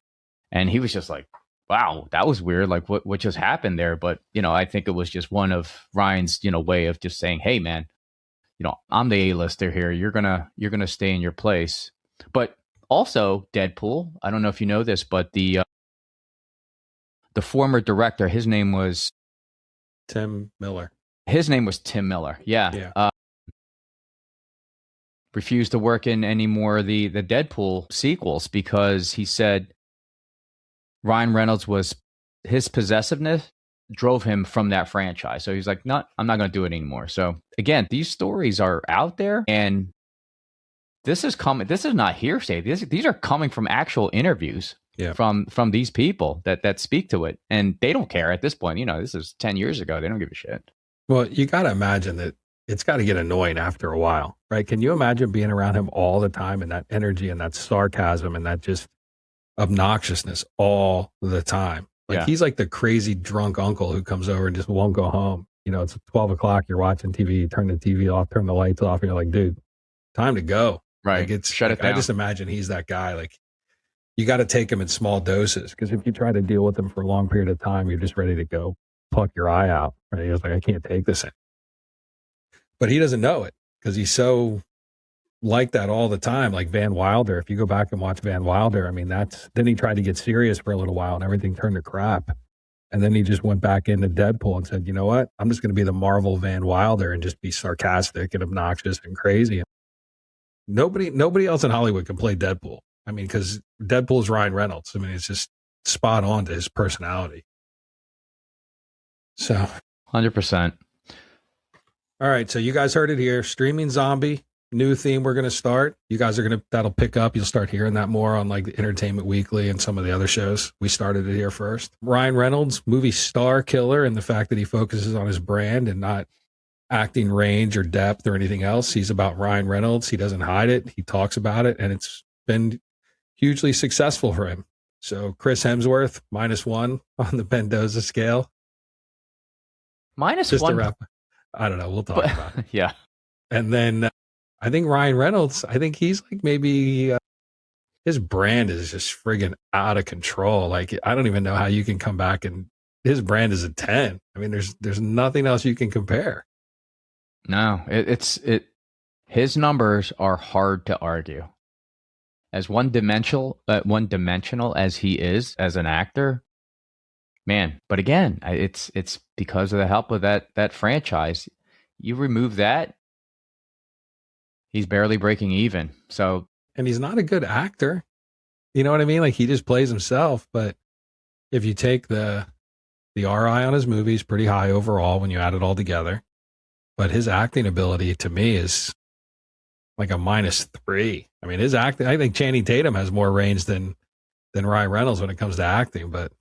And he was just like, wow, that was weird. Like what just happened there? But, I think it was just one of Ryan's, way of just saying, hey man, I'm the A-lister here. You're going to stay in your place. But also Deadpool, I don't know if you know this, but the former director, his name was Tim Miller. His name was Tim Miller. Yeah. Refused to work in any more of the Deadpool sequels because he said Ryan Reynolds his possessiveness drove him from that franchise. So he's like, no, I'm not going to do it anymore. So again, these stories are out there, and this is not hearsay. These are coming from actual interviews from these people that speak to it, and they don't care at this point. This is 10 years ago. They don't give a shit. Well, you got to imagine that it's got to get annoying after a while, right? Can you imagine being around him all the time and that energy and that sarcasm and that just obnoxiousness all the time? He's like the crazy drunk uncle who comes over and just won't go home. It's 12 o'clock, you're watching TV, you turn the TV off, turn the lights off, and you're like, dude, time to go. Right. Shut it down. I just imagine he's that guy. Like, you got to take him in small doses, because if you try to deal with him for a long period of time, you're just ready to go pluck your eye out. Right? He's like, I can't take this in. But he doesn't know it because he's so like that all the time. Like Van Wilder, if you go back and watch Van Wilder, I mean, then he tried to get serious for a little while and everything turned to crap. And then he just went back into Deadpool and said, you know what? I'm just going to be the Marvel Van Wilder and just be sarcastic and obnoxious and crazy. Nobody else in Hollywood can play Deadpool. I mean, because Deadpool's Ryan Reynolds. I mean, it's just spot on to his personality. So 100%. All right. So you guys heard it here. Streaming Zombie. New theme we're going to start. You guys that'll pick up. You'll start hearing that more on like the Entertainment Weekly and some of the other shows. We started it here first. Ryan Reynolds, movie star killer, and the fact that he focuses on his brand and not acting range or depth or anything else. He's about Ryan Reynolds. He doesn't hide it. He talks about it, and it's been hugely successful for him. So Chris Hemsworth, -1 on the Mendoza scale. -1? Just to wrap. I don't know. We'll talk about it. Yeah. And then I think Ryan Reynolds, I think he's like maybe his brand is just friggin' out of control. Like, I don't even know how you can come back and his brand is a 10. I mean, there's nothing else you can compare. No, his numbers are hard to argue. As one-dimensional as he is as an actor, man. But again, it's because of the help of that franchise. You remove that, he's barely breaking even. So, and he's not a good actor. You know what I mean? Like, he just plays himself. But if you take the RI on his movies, pretty high overall when you add it all together. but his acting ability to me is like a -3. I mean, his acting, I think Channing Tatum has more range than Ryan Reynolds when it comes to acting, but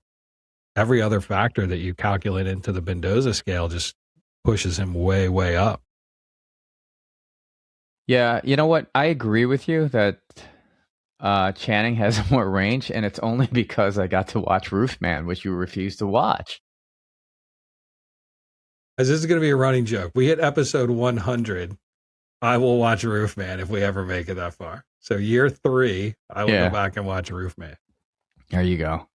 every other factor that you calculate into the Mendoza scale just pushes him way, way up. Yeah, you know what? I agree with you that Channing has more range, and it's only because I got to watch Roofman, which you refused to watch. As this is going to be a running joke. We hit episode 100. I will watch Roofman if we ever make it that far. So year 3, I will go back and watch Roofman. There you go.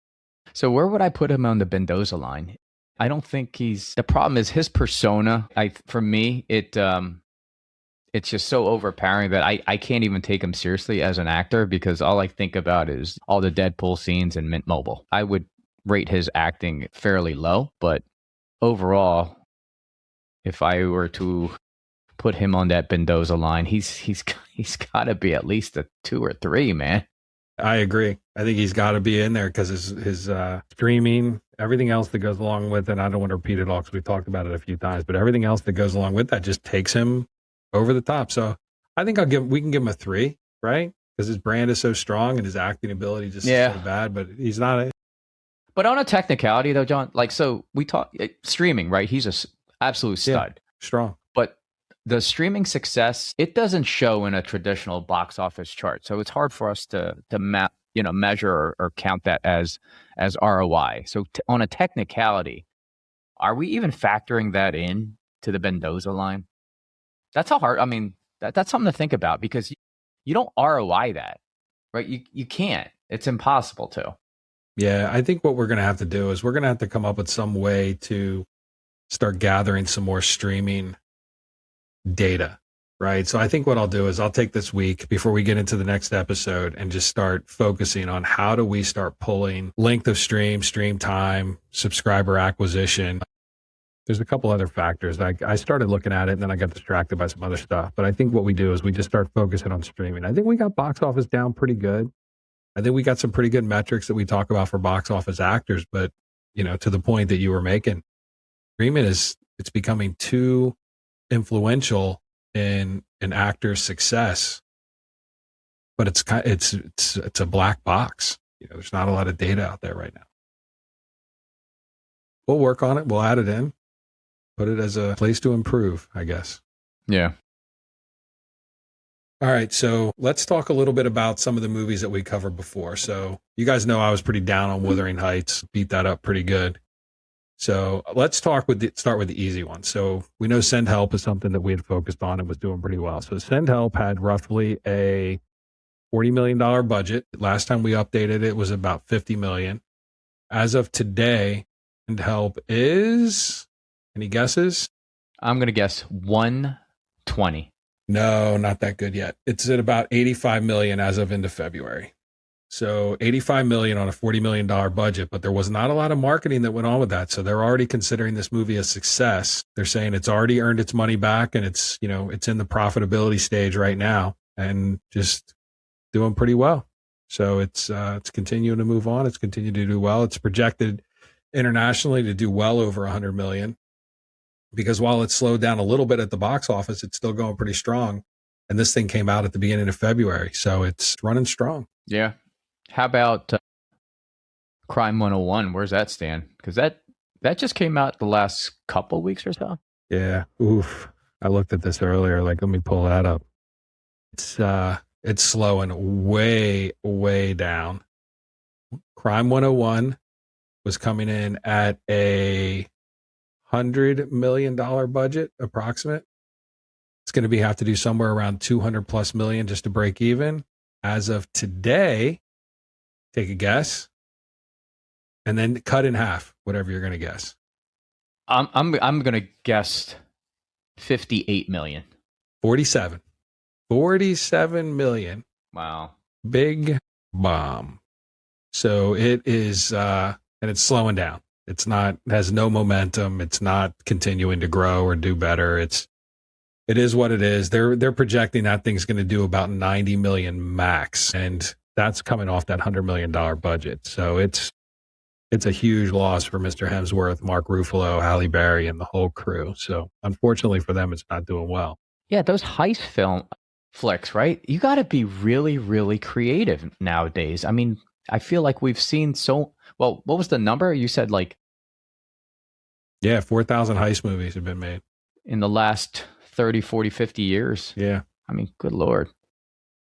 So where would I put him on the Mendoza line? I don't think the problem is his persona. For me, it's just so overpowering that I can't even take him seriously as an actor, because all I think about is all the Deadpool scenes and Mint Mobile. I would rate his acting fairly low, but overall, if I were to put him on that Mendoza line, he's got to be at least a 2 or 3, man. I agree. I think he's got to be in there because his streaming, everything else that goes along with it. I don't want to repeat it all because we've talked about it a few times, but everything else that goes along with that just takes him over the top. So I think we can give him a 3, right? Because his brand is so strong and his acting ability just is so bad, but he's not. But on a technicality though, John, like, so we talk streaming, right? He's a absolute stud. Yeah, strong. But the streaming success, it doesn't show in a traditional box office chart. So it's hard for us to measure or count that as ROI. So on a technicality, are we even factoring that in to the Mendoza line? That's that's something to think about, because you don't ROI that, right? You can't. It's impossible to. Yeah, I think what we're going to have to do is we're going to have to come up with some way to start gathering some more streaming data, right? So I think what I'll do is I'll take this week before we get into the next episode and just start focusing on how do we start pulling length of stream time, subscriber acquisition. There's a couple other factors. I started looking at it and then I got distracted by some other stuff. But I think what we do is we just start focusing on streaming. I think we got box office down pretty good. I think we got some pretty good metrics that we talk about for box office actors. But, to the point that you were making, streaming it's becoming too influential in an actor's success. But it's a black box. There's not a lot of data out there right now. We'll work on it. We'll add it in. Put it as a place to improve, I guess. Yeah. All right. So let's talk a little bit about some of the movies that we covered before. So you guys know I was pretty down on Wuthering Heights, beat that up pretty good. So let's start with the easy one. So we know Send Help is something that we had focused on and was doing pretty well. So Send Help had roughly a $40 million budget. Last time we updated it was about $50 million. As of today, Send Help is... Any guesses? I'm going to guess 120. No, not that good yet. It's at about 85 million as of end of February. So 85 million on a $40 million budget, but there was not a lot of marketing that went on with that. So they're already considering this movie a success. They're saying it's already earned its money back and it's in the profitability stage right now and just doing pretty well. So it's continuing to move on. It's continuing to do well. It's projected internationally to do well over 100 million. Because while it slowed down a little bit at the box office, it's still going pretty strong. And this thing came out at the beginning of February. So it's running strong. Yeah. How about Crime 101? Where's that stand? Because that just came out the last couple weeks or so. Yeah. Oof. I looked at this earlier. Let me pull that up. It's slowing way, way down. Crime 101 was coming in at a $100 million budget, approximate. It's going to have to do somewhere around 200 plus million just to break even. As of today, take a guess, and then cut in half, whatever you're going to guess. I'm going to guess 58 million. 47 million. Wow. Big bomb. So it is, and it's slowing down. It has no momentum. It's not continuing to grow or do better. It is what it is. They're projecting that thing's going to do about 90 million max. And that's coming off that $100 million budget. So it's it's a huge loss for Mr. Hemsworth, Mark Ruffalo, Halle Berry, and the whole crew. So unfortunately for them, it's not doing well. Yeah, those heist flicks, right? You got to be really, really creative nowadays. I mean, I feel like we've seen well, what was the number? You said like, yeah, 4,000 heist movies have been made in the last 30, 40, 50 years. Yeah. I mean, good Lord.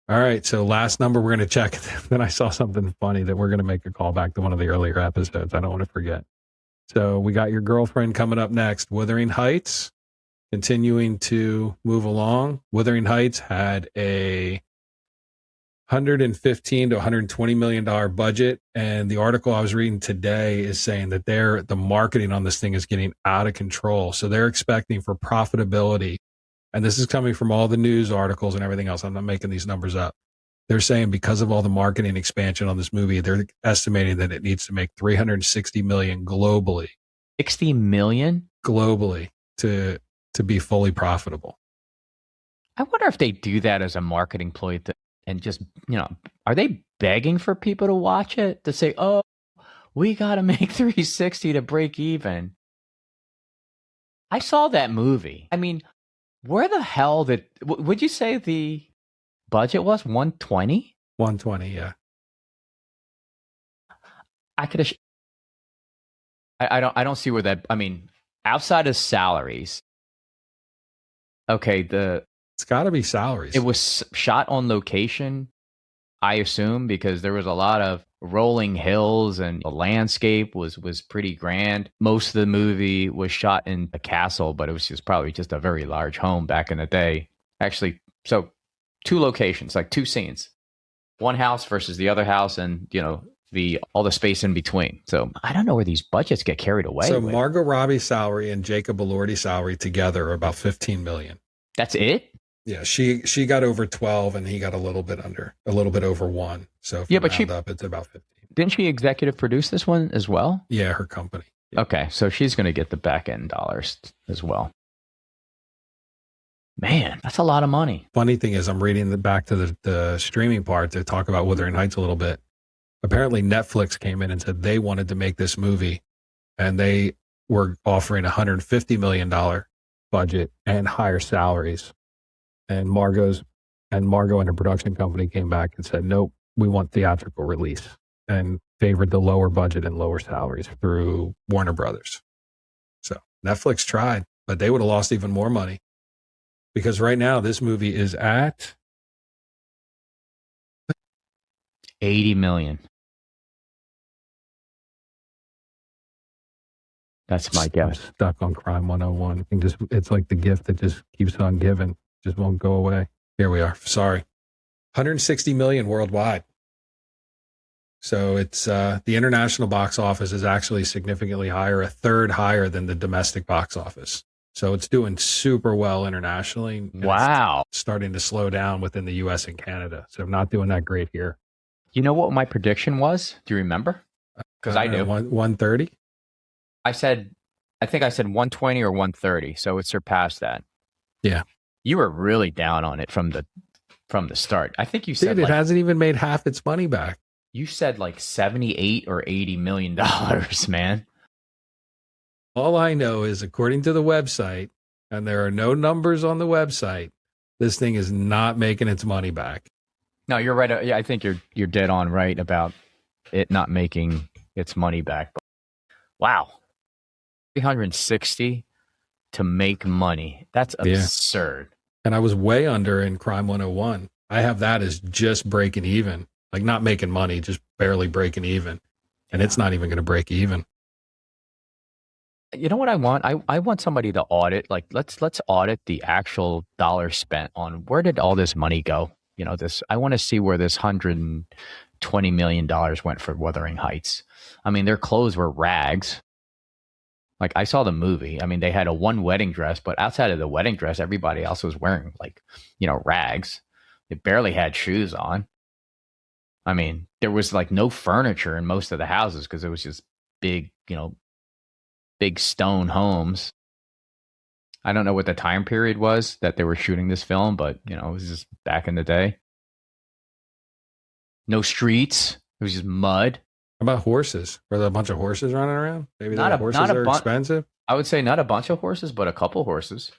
All right. So last number we're going to check. Then I saw something funny that we're going to make a call back to one of the earlier episodes. I don't want to forget. So we got Your Girlfriend coming up next. Wuthering Heights continuing to move along. Wuthering Heights had a $115 to $120 million budget. And the article I was reading today is saying that the marketing on this thing is getting out of control. So they're expecting for profitability. And this is coming from all the news articles and everything else. I'm not making these numbers up. They're saying because of all the marketing expansion on this movie, they're estimating that it needs to make $360 million globally. 60 million? Globally to be fully profitable. I wonder if they do that as a marketing ploy and just, are they begging for people to watch it? To say, oh, we got to make 360 to break even. I saw that movie. I mean, where the hell would you say the budget was? 120? 120, yeah. I could have. I don't see where that. I mean, outside of salaries. Okay, it's got to be salaries. It was shot on location, I assume, because there was a lot of rolling hills and the landscape was pretty grand. Most of the movie was shot in a castle, but it was probably just a very large home back in the day. Actually, so 2 locations, like 2 scenes. One house versus the other house, and all the space in between. So I don't know where these budgets get carried away. So Margot Robbie's salary and Jacob Elordi's salary together are about $15 million. That's it? Yeah, she got over 12 and he got a little bit over 1. So if you round up, it's about 15. Didn't she executive produce this one as well? Yeah, her company. Yeah. Okay, so she's going to get the back end dollars as well. Man, that's a lot of money. Funny thing is, I'm reading back to the streaming part to talk about Wuthering Heights a little bit. Apparently, Netflix came in and said they wanted to make this movie, and they were offering $150 million budget and higher salaries. And Margot and her production company came back and said, nope, we want theatrical release, and favored the lower budget and lower salaries through Warner Brothers. So Netflix tried, but they would have lost even more money, because right now this movie is at $80 million. That's my guess. I'm stuck on Crime 101. It's like the gift that just keeps on giving, just won't go away. Here we are. Sorry. 160 million worldwide. So it's the international box office is actually significantly higher, a third higher than the domestic box office. So it's doing super well internationally. Wow. It's starting to slow down within the US and Canada. So I'm not doing that great here. You know what my prediction was? Do you remember? Because I do. 130? I think I said 120 or 130, so it surpassed that. Yeah. You were really down on it from the start. I think you said it hasn't even made half its money back. You said like 78 or 80 million dollars, man. All I know is, according to the website, and there are no numbers on the website, this thing is not making its money back. No, you're right. Yeah, I think you're dead on right about it not making its money back. But wow. 360 to make money. That's absurd. Yeah. And I was way under in Crime 101. I have that as just breaking even, like not making money, just barely breaking even. And it's not even going to break even. You know what I want? I want somebody to audit. Like let's audit the actual dollars spent on where did all this money go? I want to see where this $120 million went for Wuthering Heights. I mean, their clothes were rags. Like, I saw the movie. I mean, they had one wedding dress, but outside of the wedding dress, everybody else was wearing rags. They barely had shoes on. I mean, there was no furniture in most of the houses because it was just big stone homes. I don't know what the time period was that they were shooting this film, but it was just back in the day. No streets. It was just mud. about horses? Are there a bunch of horses running around? Maybe Not the a- horses not a are bun- expensive. I would say not a bunch of horses, but a couple horses.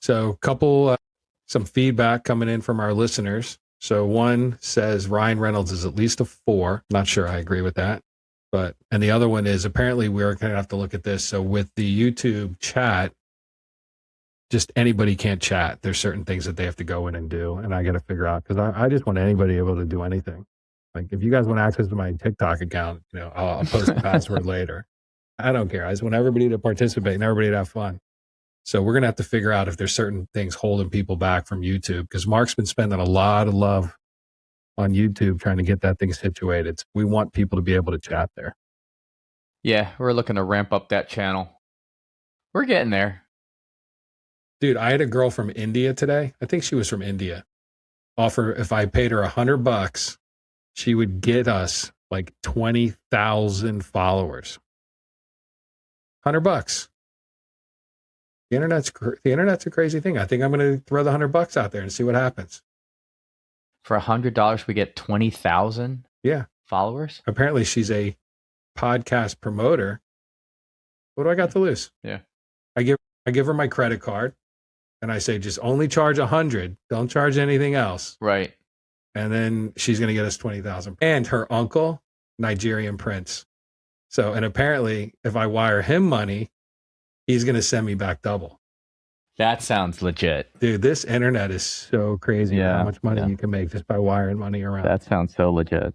So, some feedback coming in from our listeners. So, one says Ryan Reynolds is at least a 4. Not sure I agree with that. And the other one is apparently we're going to have to look at this. So, with the YouTube chat, just anybody can't chat. There's certain things that they have to go in and do. And I got to figure out, because I just want anybody able to do anything. Like, if you guys want access to my TikTok account, I'll post the password later. I don't care. I just want everybody to participate and everybody to have fun. So we're going to have to figure out if there's certain things holding people back from YouTube, because Mark's been spending a lot of love on YouTube trying to get that thing situated. We want people to be able to chat there. Yeah, we're looking to ramp up that channel. We're getting there. Dude, I had a girl from India today. I think she was from India. Offer, if I paid her $100, she would get us like 20,000 followers. $100. The internet's a crazy thing. I think I'm going to throw the $100 out there and see what happens. For $100, we get 20,000 followers. Apparently, she's a podcast promoter. What do I got to lose? Yeah, I give her my credit card, and I say just only charge 100. Don't charge anything else. right. And then she's going to get us 20,000. And her uncle, Nigerian prince. So, and apparently, if I wire him money, he's going to send me back double. That sounds legit. Dude, this internet is so crazy. Yeah, How much money yeah. you can make just by wiring money around. That sounds so legit.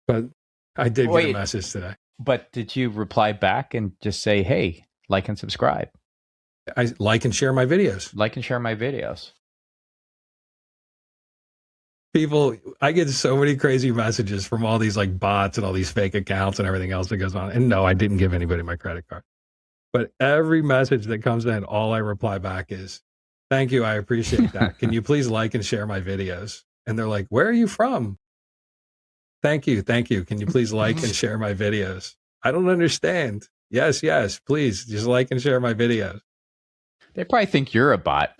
But I did get Wait. a message today. But did you reply back and just say, hey, like and subscribe? I like and share my videos. Like and share my videos. People, I get so many crazy messages from all these like bots and all these fake accounts and everything else that goes on. And no, I didn't give anybody my credit card. But every message that comes in, all I reply back is, thank you, I appreciate that. Can you please like and share my videos? And they're like, where are you from? Thank you. Can you please like and share my videos? I don't understand. Yes, please just like and share my videos. They probably think you're a bot.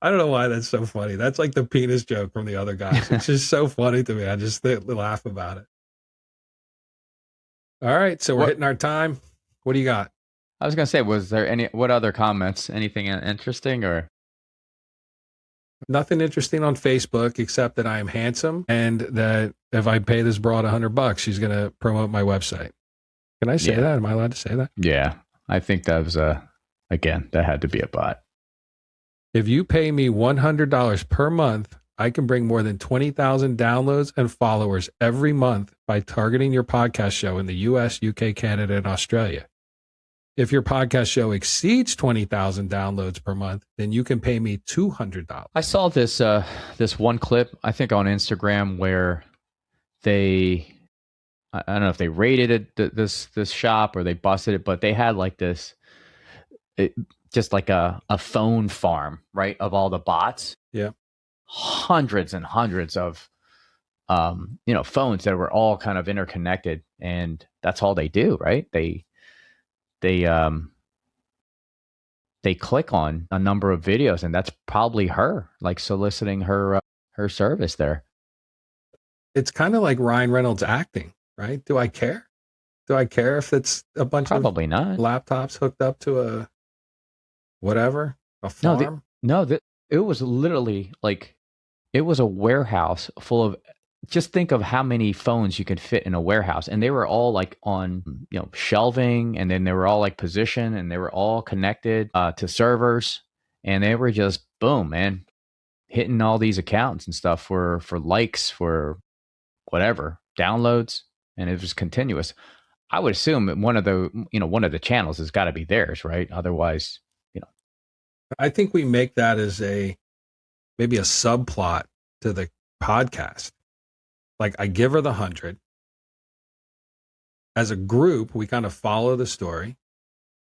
I don't know why that's so funny. That's like the penis joke from the other guys. It's just so funny to me. I just laugh about it. All right, so we're hitting our time. What do you got? I was going to say, what other comments? Anything interesting or? Nothing interesting on Facebook except that I am handsome and that if I pay this broad $100, she's going to promote my website. Can I say that? Am I allowed to say that? Yeah, I think that was again, that had to be a bot. If you pay me $100 per month, I can bring more than 20,000 downloads and followers every month by targeting your podcast show in the US, UK, Canada, and Australia. If your podcast show exceeds 20,000 downloads per month, then you can pay me $200. I saw this this one clip, I think on Instagram, where I don't know if they raided this shop or they busted it, but they had like this, just like a phone farm, right, of all the bots. Yeah, hundreds and hundreds of phones that were all kind of interconnected, and that's all they do, right? They click on a number of videos, and that's probably her, like soliciting her service there. It's kind of like Ryan Reynolds acting, right? Do I care? Do I care if it's a bunch Probably of not. laptops hooked up to a whatever, a farm? It was literally like, it was a warehouse full of, just think of how many phones you could fit in a warehouse. And they were all like on, shelving, and then they were all like positioned, and they were all connected to servers, and they were just boom, man, hitting all these accounts and stuff for likes, for whatever, downloads, and it was continuous. I would assume that one of the channels has got to be theirs, right? Otherwise, I think we make that as maybe a subplot to the podcast. Like, I give her the 100. As a group, we kind of follow the story.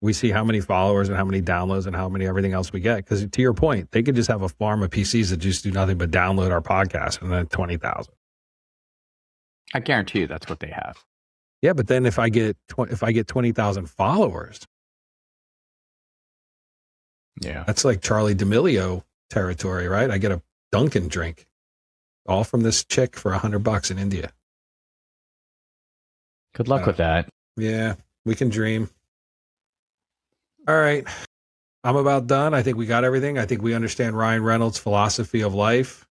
We see how many followers and how many downloads and how many everything else we get. Because to your point, they could just have a farm of PCs that just do nothing but download our podcast, and then 20,000. I guarantee you that's what they have. Yeah, but then if I get 20,000 followers, Yeah, that's like Charlie D'Amelio territory, right? I get a Dunkin' drink, all from this chick for $100 in India. Good luck with that. Yeah, we can dream. All right. I'm about done. I think we got everything. I think we understand Ryan Reynolds' philosophy of life.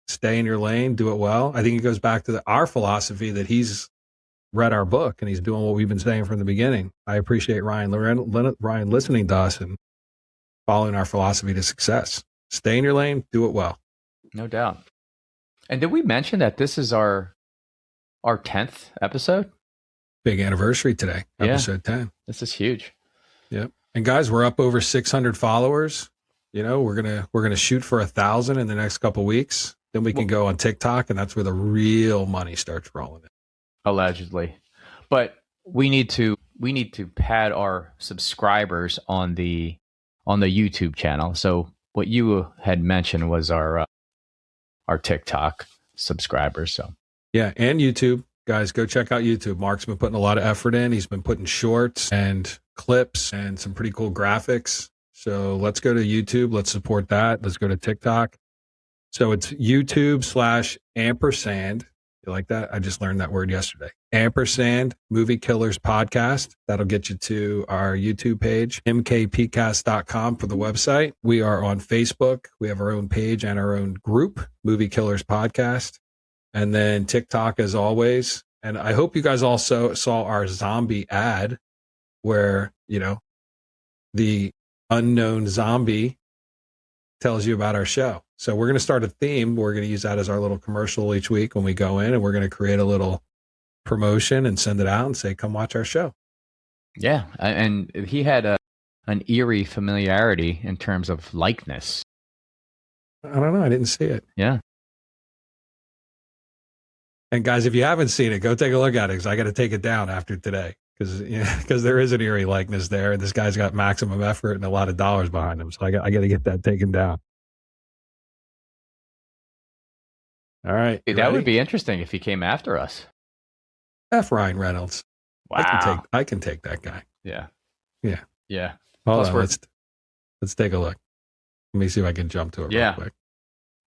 Stay in your lane, do it well. I think it goes back to our philosophy that he's read our book and he's doing what we've been saying from the beginning. I appreciate Ryan listening to us and following our philosophy to success. Stay in your lane, do it well. No doubt. And did we mention that this is our 10th episode? Big anniversary today, episode 10. This is huge. Yep. And guys, we're up over 600 followers. You know, we're gonna shoot for 1,000 in the next couple weeks. Then we can go on TikTok, and that's where the real money starts rolling in. Allegedly. But we need to pad our subscribers on the YouTube channel. So what you had mentioned was our TikTok subscribers. So yeah, and YouTube. Guys, go check out YouTube. Mark's been putting a lot of effort in. He's been putting shorts and clips and some pretty cool graphics. So let's go to YouTube. Let's support that. Let's go to TikTok. So it's YouTube/ampersand. You like that? I just learned that word yesterday. Ampersand Movie Killers Podcast. That'll get you to our YouTube page, mkpcast.com for the website. We are on Facebook. We have our own page and our own group, Movie Killers Podcast. And then TikTok as always. And I hope you guys also saw our zombie ad where, you know, the unknown zombie tells you about our show. So we're going to start a theme. We're going to use that as our little commercial each week when we go in, and we're going to create a little promotion and send it out and say, come watch our show. yeah, and he had an eerie familiarity in terms of likeness. I don't know. I didn't see it. Yeah. And guys, if you haven't seen it, go take a look at it because I got to take it down after today because there is an eerie likeness there. And this guy's got maximum effort and a lot of dollars behind him. So I got to get that taken down. All right. That would be interesting if he came after us. F Ryan Reynolds. Wow. I can take that guy. Yeah. Yeah. Yeah. Hold on, let's take a look. Let me see if I can jump to it real quick.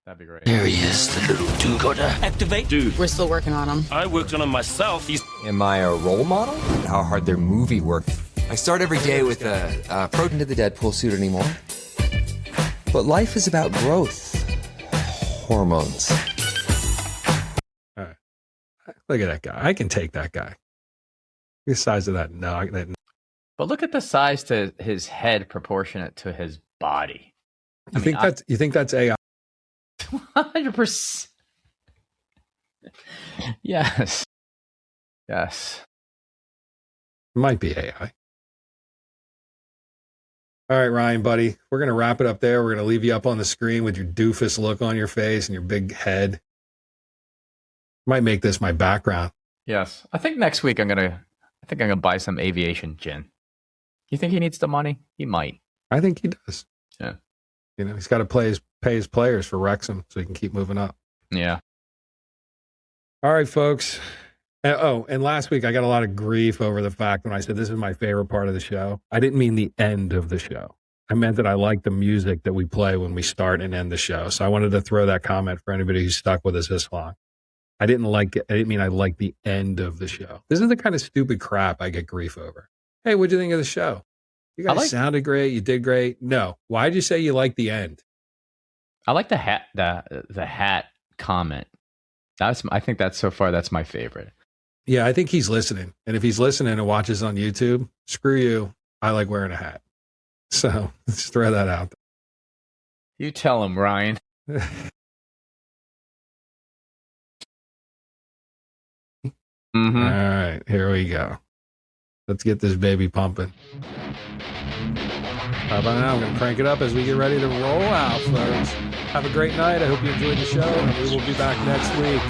That'd be great. There he is, the little do-gooder. Activate. Dude, We're still working on him. I worked on him myself. He's... Am I a role model? How hard their movie worked. I start every day with a protein to the Deadpool suit anymore. But life is about growth. Hormones. All right. Look at that guy. I can take that guy. The size of that. No. But look at the size to his head proportionate to his body. You think that's AI? 100%. Yes. Yes. It might be AI. All right, Ryan, buddy. We're going to wrap it up there. We're going to leave you up on the screen with your doofus look on your face and your big head. Might make this my background. Yes. I think next week I'm gonna buy some Aviation Gin. You think he needs the money? He might. I think he does. Yeah. You know, he's got to pay his players for Rexam so he can keep moving up. Yeah. All right, folks. And last week I got a lot of grief over the fact when I said this is my favorite part of the show. I didn't mean the end of the show. I meant that I like the music that we play when we start and end the show. So I wanted to throw that comment for anybody who's stuck with us this long. I didn't mean I like the end of the show. This is the kind of stupid crap I get grief over. Hey, what'd you think of the show? You guys sounded great. You did great. No. Why'd you say you like the end? I like the hat comment. I think that's so far that's my favorite. Yeah, I think he's listening. And if he's listening and watches on YouTube, screw you. I like wearing a hat. So let's throw that out. You tell him, Ryan. All right, here we go. Let's get this baby pumping. How about now? I'm going to crank it up as we get ready to roll out, folks. Have a great night. I hope you enjoyed the show, and we will be back next week.